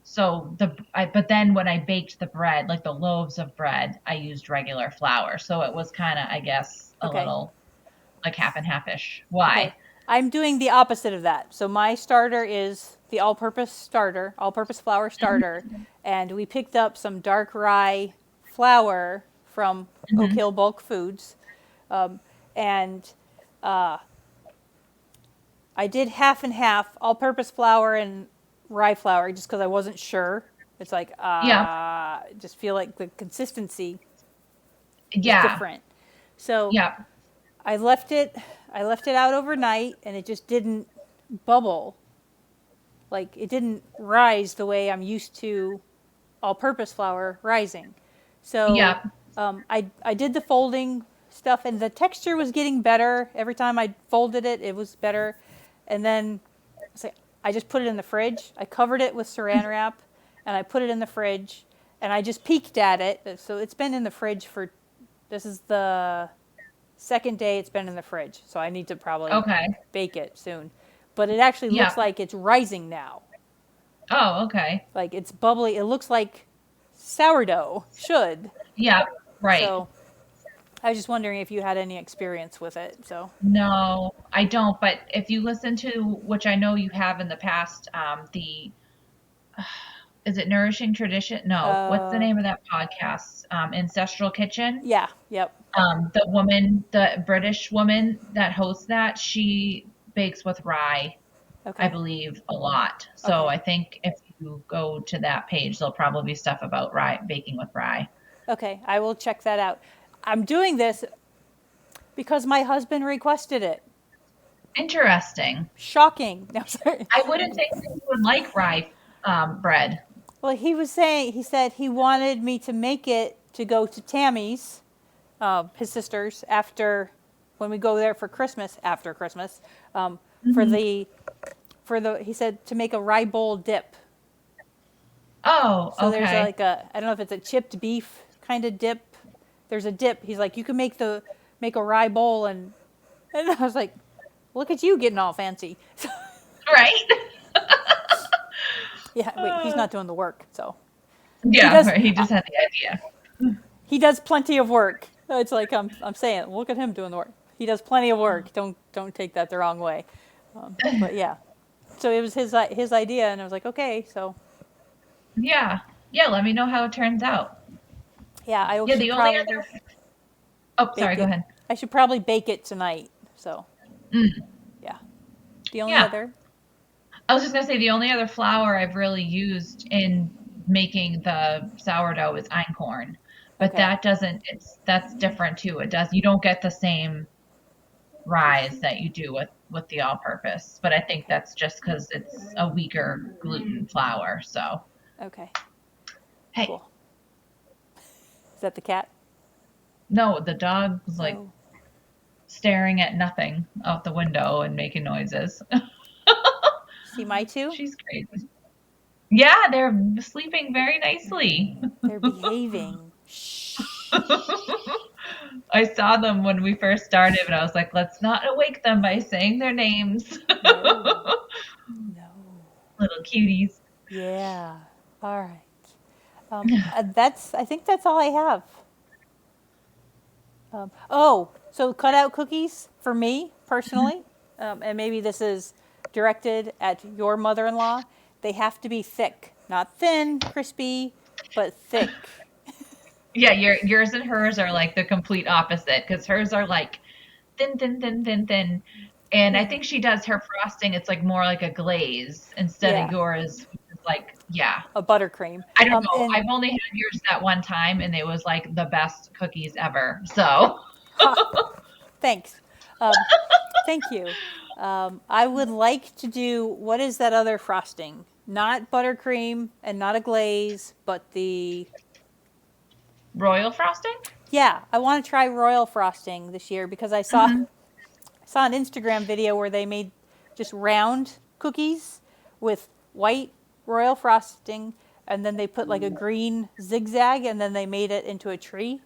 [SPEAKER 2] so but then when I baked the bread, like the loaves of bread, I used regular flour. So it was kind of, I guess, a
[SPEAKER 1] Okay.
[SPEAKER 2] little like half and half-ish.
[SPEAKER 1] Okay.
[SPEAKER 2] Why?
[SPEAKER 1] I'm doing the opposite of that. So my starter is the all-purpose starter, all-purpose flour starter, and we picked up some dark rye flour from Oak
[SPEAKER 2] Hmm.
[SPEAKER 1] Hill Bulk Foods, and I did half and half, all-purpose flour and rye flour, just because I wasn't sure. It's like
[SPEAKER 2] Yep.
[SPEAKER 1] just feel like the consistency is
[SPEAKER 2] Yeah.
[SPEAKER 1] different. So
[SPEAKER 2] Yep.
[SPEAKER 1] I left it I left it out overnight and it just didn't bubble. Like it didn't rise the way I'm used to all-purpose flour rising. So
[SPEAKER 2] Yep.
[SPEAKER 1] I did the folding stuff and the texture was getting better. Every time I folded it, it was better. And then I just put it in the fridge. I covered it with saran wrap and I put it in the fridge and I just peeked at it. So it's been in the fridge for, this is the second day it's been in the fridge. So I need to probably
[SPEAKER 2] Okay.
[SPEAKER 1] bake it soon. But it actually looks
[SPEAKER 2] Yep.
[SPEAKER 1] like it's rising now.
[SPEAKER 2] Oh, okay.
[SPEAKER 1] Like it's bubbly. It looks like sourdough should.
[SPEAKER 2] Yep. Right.
[SPEAKER 1] So I was just wondering if you had any experience with it. So
[SPEAKER 2] No, I don't. But if you listen to, which I know you have in the past, the is it Nourishing Tradition? No, what's the
[SPEAKER 1] uh,
[SPEAKER 2] name of that podcast? Ancestral Kitchen.
[SPEAKER 1] yeah, yep.
[SPEAKER 2] The woman, the British woman that hosts that, she bakes with rye, I
[SPEAKER 1] Okay.
[SPEAKER 2] believe, a lot. So
[SPEAKER 1] Okay.
[SPEAKER 2] I think if you go to that page, there'll probably be stuff about rye, baking with rye.
[SPEAKER 1] Okay. I will check that out. I'm doing this because my husband requested it.
[SPEAKER 2] Interesting.
[SPEAKER 1] Shocking. No, sorry.
[SPEAKER 2] I wouldn't think that you would like rye bread.
[SPEAKER 1] Well, he said he wanted me to make it to go to Tammy's, his sister's, after, when we go there for Christmas, after Christmas, for
[SPEAKER 2] Hmm.
[SPEAKER 1] he said to make a rye bowl dip.
[SPEAKER 2] Oh,
[SPEAKER 1] So there's
[SPEAKER 2] okay.
[SPEAKER 1] like I don't know if it's a chipped beef kind of dip. There's a dip. He's like, you can make a rye bowl, and I was like, look at you getting all fancy.
[SPEAKER 2] Right?
[SPEAKER 1] Yeah, wait, he's
[SPEAKER 2] Uh,
[SPEAKER 1] not doing the work, so he
[SPEAKER 2] yeah,
[SPEAKER 1] does.
[SPEAKER 2] right. He just had the idea.
[SPEAKER 1] He does plenty of work. It's like I'm saying, look at him doing the work. He does plenty of work. Don't take that the wrong way. But yeah, so it was his idea, and I was like, okay, so
[SPEAKER 2] Yeah. Yeah, let me know how it turns out.
[SPEAKER 1] yeah, I
[SPEAKER 2] Yeah,
[SPEAKER 1] should
[SPEAKER 2] the only
[SPEAKER 1] probably
[SPEAKER 2] other. Oh, sorry,
[SPEAKER 1] bake
[SPEAKER 2] go
[SPEAKER 1] it.
[SPEAKER 2] ahead.
[SPEAKER 1] I should probably bake it tonight. So
[SPEAKER 2] Mm,
[SPEAKER 1] yeah, the only
[SPEAKER 2] yeah.
[SPEAKER 1] other.
[SPEAKER 2] I was just gonna say the only other flour I've really used in making the sourdough is einkorn, but
[SPEAKER 1] Okay.
[SPEAKER 2] that's different too. You don't get the same rise that you do with the all-purpose, but I think
[SPEAKER 1] Okay.
[SPEAKER 2] that's just because it's a weaker gluten flour. So
[SPEAKER 1] Okay.
[SPEAKER 2] hey,
[SPEAKER 1] Cool. Is that the cat?
[SPEAKER 2] no, the dog was like
[SPEAKER 1] Oh,
[SPEAKER 2] staring at nothing out the window and making noises.
[SPEAKER 1] see my two?
[SPEAKER 2] She's crazy. Yeah, they're sleeping very nicely.
[SPEAKER 1] They're behaving. Shh.
[SPEAKER 2] I saw them when we first started, but I was like, let's not awake them by saying their names.
[SPEAKER 1] No. No.
[SPEAKER 2] Little cuties.
[SPEAKER 1] Yeah. All right. I think that's all I have. Oh, so cutout cookies for me personally, and maybe this is directed at your mother-in-law. They have to be thick, not thin, crispy, but thick.
[SPEAKER 2] Yeah, yours and hers are like the complete opposite because hers are like thin, thin, thin, thin, thin. And I
[SPEAKER 1] Yeah.
[SPEAKER 2] think she does her frosting, it's like more like a glaze instead of
[SPEAKER 1] Yeah.
[SPEAKER 2] yours, which is like, yeah.
[SPEAKER 1] A buttercream.
[SPEAKER 2] I don't know.
[SPEAKER 1] And
[SPEAKER 2] I've only had yours that one time and it was like the best cookies ever. So
[SPEAKER 1] ha, thanks. Thank you. I would like to do, what is that other frosting? Not buttercream and not a glaze, but
[SPEAKER 2] Royal frosting?
[SPEAKER 1] yeah, I want to try royal frosting this year because I saw an Instagram video where they made just round cookies with white royal frosting, and then they put like a green zigzag, and then they made it into a tree.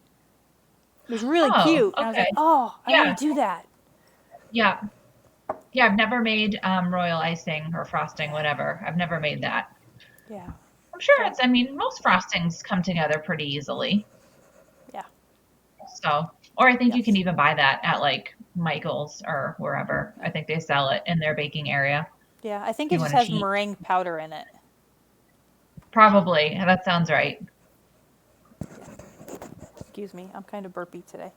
[SPEAKER 1] It was really
[SPEAKER 2] Oh,
[SPEAKER 1] cute. And I was like,
[SPEAKER 2] okay.
[SPEAKER 1] oh, I
[SPEAKER 2] Yeah.
[SPEAKER 1] want to do that.
[SPEAKER 2] Yeah. Yeah, I've never made royal icing or frosting, whatever. I've never made that.
[SPEAKER 1] Yeah.
[SPEAKER 2] I'm sure
[SPEAKER 1] So,
[SPEAKER 2] I mean, most frostings come together pretty easily.
[SPEAKER 1] yeah.
[SPEAKER 2] So, or I think you can
[SPEAKER 1] Yes.
[SPEAKER 2] even buy that at like Michael's or wherever. I think they sell it in their baking area
[SPEAKER 1] Yeah, I think
[SPEAKER 2] if
[SPEAKER 1] it
[SPEAKER 2] you
[SPEAKER 1] just
[SPEAKER 2] want to
[SPEAKER 1] has
[SPEAKER 2] cheat.
[SPEAKER 1] meringue powder in it.
[SPEAKER 2] Probably. That sounds right.
[SPEAKER 1] Excuse me, I'm kind of burpy today.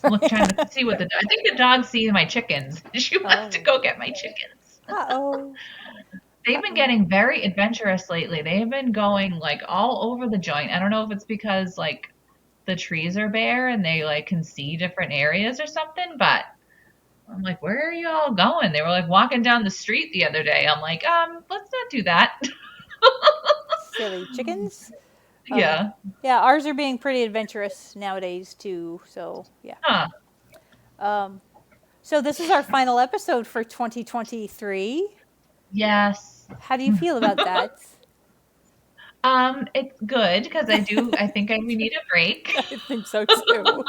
[SPEAKER 2] Look, trying to see what I think the dog sees my chickens. She wants to
[SPEAKER 1] Oh.
[SPEAKER 2] go get my chickens.
[SPEAKER 1] Uh-oh.
[SPEAKER 2] They've been getting very adventurous lately. They've been going like all over the joint. I don't know if it's because like the trees are bare and they like can see different areas or something, but I'm like, where are you all going? They were like walking down the street the other day. I'm like, let's not do that.
[SPEAKER 1] Silly chickens.
[SPEAKER 2] Yeah.
[SPEAKER 1] Yeah, ours are being pretty adventurous nowadays too. So yeah.
[SPEAKER 2] Huh.
[SPEAKER 1] So this is our final episode for 2023.
[SPEAKER 2] Yes.
[SPEAKER 1] How do you feel about that?
[SPEAKER 2] It's good because I think we need a break.
[SPEAKER 1] I think so too.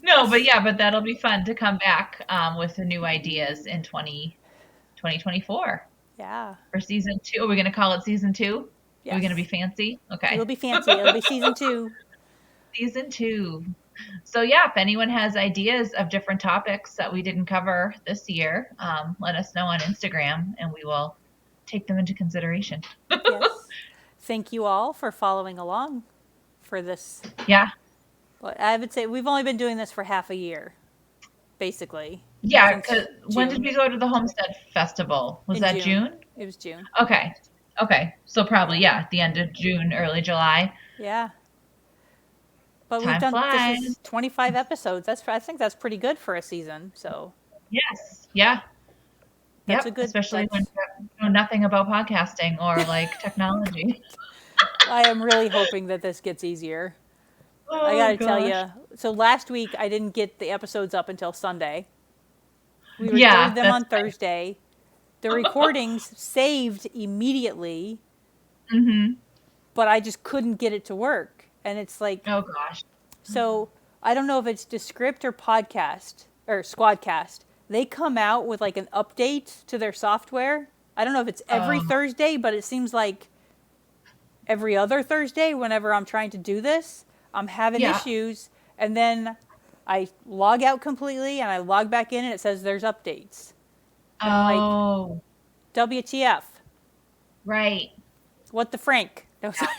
[SPEAKER 2] No, but yeah, but that'll be fun to come back with the new ideas in 2024
[SPEAKER 1] Yeah.
[SPEAKER 2] for season 2. Are we going to call it season 2? Are we going to be
[SPEAKER 1] Yes.
[SPEAKER 2] fancy? Okay.
[SPEAKER 1] It'll be fancy. It'll be season 2.
[SPEAKER 2] Season 2. So yeah, if anyone has ideas of different topics that we didn't cover this year, let us know on Instagram and we will take them into consideration.
[SPEAKER 1] Yes. Thank you all for following along for this.
[SPEAKER 2] Yeah.
[SPEAKER 1] Well, I would say we've only been doing this for half a year, basically.
[SPEAKER 2] Yeah,
[SPEAKER 1] Since
[SPEAKER 2] because when did
[SPEAKER 1] June.
[SPEAKER 2] we go to the Homestead Festival? Was
[SPEAKER 1] In
[SPEAKER 2] that June?
[SPEAKER 1] It was June.
[SPEAKER 2] Okay. Okay. So probably, yeah, at the end of June, early July.
[SPEAKER 1] Yeah. But
[SPEAKER 2] Time
[SPEAKER 1] we've done,
[SPEAKER 2] flies.
[SPEAKER 1] this is 25 episodes. I think that's pretty good for a season. So
[SPEAKER 2] Yes. Yeah.
[SPEAKER 1] that's
[SPEAKER 2] Yep.
[SPEAKER 1] a good,
[SPEAKER 2] Especially when you know nothing about podcasting or like technology.
[SPEAKER 1] I am really hoping that this gets easier. I
[SPEAKER 2] Oh
[SPEAKER 1] got to tell
[SPEAKER 2] gosh.
[SPEAKER 1] you. So last week I didn't get the episodes up until Sunday. We
[SPEAKER 2] Yeah,
[SPEAKER 1] recorded them
[SPEAKER 2] that's
[SPEAKER 1] on Thursday. The recordings saved immediately,
[SPEAKER 2] Mm-hmm.
[SPEAKER 1] but I just couldn't get it to work. And it's like,
[SPEAKER 2] Oh gosh.
[SPEAKER 1] so I don't know if it's Descript or Podcast or Squadcast. They come out with like an update to their software. I don't know if it's every Thursday, but it seems like every other Thursday whenever I'm trying to do this, I'm having
[SPEAKER 2] Yeah.
[SPEAKER 1] issues. And then I log out completely and I log back in and it says there's updates. And I'm like,
[SPEAKER 2] Oh,
[SPEAKER 1] WTF?
[SPEAKER 2] right.
[SPEAKER 1] What the Frank? No, sorry.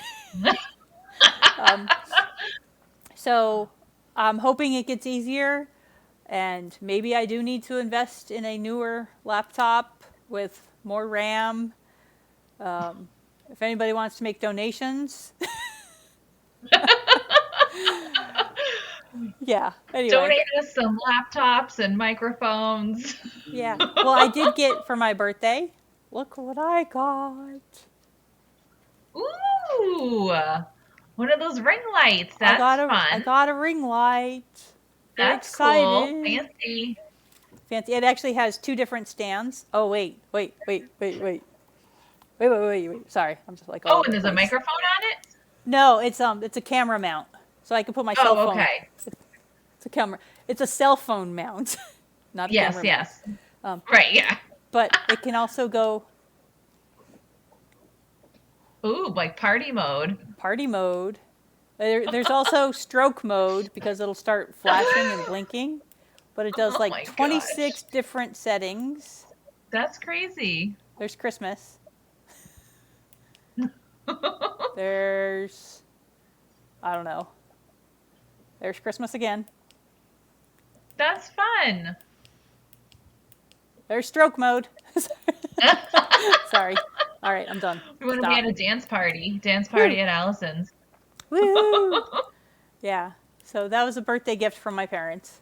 [SPEAKER 1] So I'm hoping it gets easier, and maybe I do need to invest in a newer laptop with more RAM. If anybody wants to make donations. Yeah, anyway.
[SPEAKER 2] Donate us some laptops and microphones.
[SPEAKER 1] Yeah. Well, I did get for my birthday. Look what I got.
[SPEAKER 2] Ooh, one of those ring lights. That's fun.
[SPEAKER 1] I got a ring light. Very
[SPEAKER 2] That's
[SPEAKER 1] excited.
[SPEAKER 2] cool. Fancy.
[SPEAKER 1] Fancy. It actually has 2 different stands. Oh, wait. Wait. Sorry. I'm just like,
[SPEAKER 2] Oh, and there's a microphone on it?
[SPEAKER 1] No, it's a camera mount. So I can put my cell phone.
[SPEAKER 2] Oh, okay.
[SPEAKER 1] It's a camera. It's a cell phone mount. Not a camera
[SPEAKER 2] Yes.
[SPEAKER 1] mount.
[SPEAKER 2] Right, yeah.
[SPEAKER 1] But it can also go
[SPEAKER 2] Ooh, like party mode.
[SPEAKER 1] party mode. There's also stroke mode because it'll start flashing and blinking. But it does
[SPEAKER 2] Oh my
[SPEAKER 1] like 26
[SPEAKER 2] gosh.
[SPEAKER 1] different settings.
[SPEAKER 2] That's crazy.
[SPEAKER 1] There's Christmas. There's, I don't know. There's Christmas again.
[SPEAKER 2] That's fun.
[SPEAKER 1] There's stroke mode. Sorry. All right, I'm done.
[SPEAKER 2] We want to
[SPEAKER 1] Stop.
[SPEAKER 2] be at a dance party. Dance party at Allison's.
[SPEAKER 1] Woo! Yeah. So that was a birthday gift from my parents.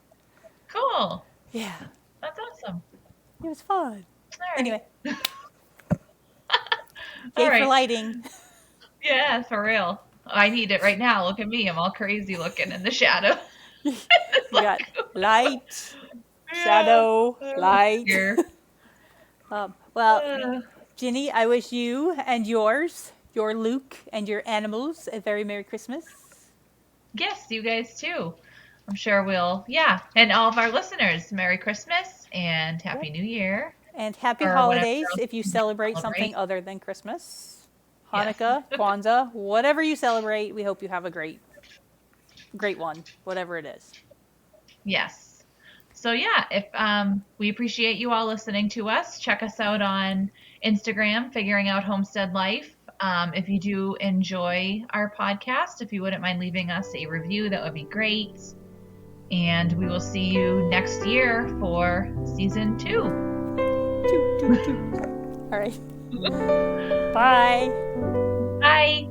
[SPEAKER 2] Cool.
[SPEAKER 1] Yeah,
[SPEAKER 2] That's awesome.
[SPEAKER 1] it was fun.
[SPEAKER 2] All right.
[SPEAKER 1] Anyway,
[SPEAKER 2] All
[SPEAKER 1] yay for
[SPEAKER 2] right.
[SPEAKER 1] lighting.
[SPEAKER 2] Yeah, for real. I need it right now. Look at me. I'm all crazy looking in the shadow. It's
[SPEAKER 1] You got
[SPEAKER 2] like,
[SPEAKER 1] light,
[SPEAKER 2] yeah.
[SPEAKER 1] shadow, light.
[SPEAKER 2] Here.
[SPEAKER 1] Well,
[SPEAKER 2] Uh,
[SPEAKER 1] Ginny, I wish you and yours, your Luke and your animals, a very Merry Christmas.
[SPEAKER 2] yes, you guys too. I'm sure we'll, yeah. And all of our listeners, Merry Christmas and
[SPEAKER 1] Yep.
[SPEAKER 2] Happy New Year.
[SPEAKER 1] And happy
[SPEAKER 2] Or whatever
[SPEAKER 1] holidays
[SPEAKER 2] else
[SPEAKER 1] if you
[SPEAKER 2] you may
[SPEAKER 1] celebrate
[SPEAKER 2] celebrate.
[SPEAKER 1] something other than Christmas.
[SPEAKER 2] Yes.
[SPEAKER 1] Hanukkah, Kwanzaa, whatever you celebrate, we hope you have a great one, whatever it is.
[SPEAKER 2] Yes. So yeah, if we appreciate you all listening to us. Check us out on Instagram, Figuring Out Homestead Life. If you do enjoy our podcast, if you wouldn't mind leaving us a review, that would be great. And we will see you next year for season 2.
[SPEAKER 1] All right. Bye.
[SPEAKER 2] Bye.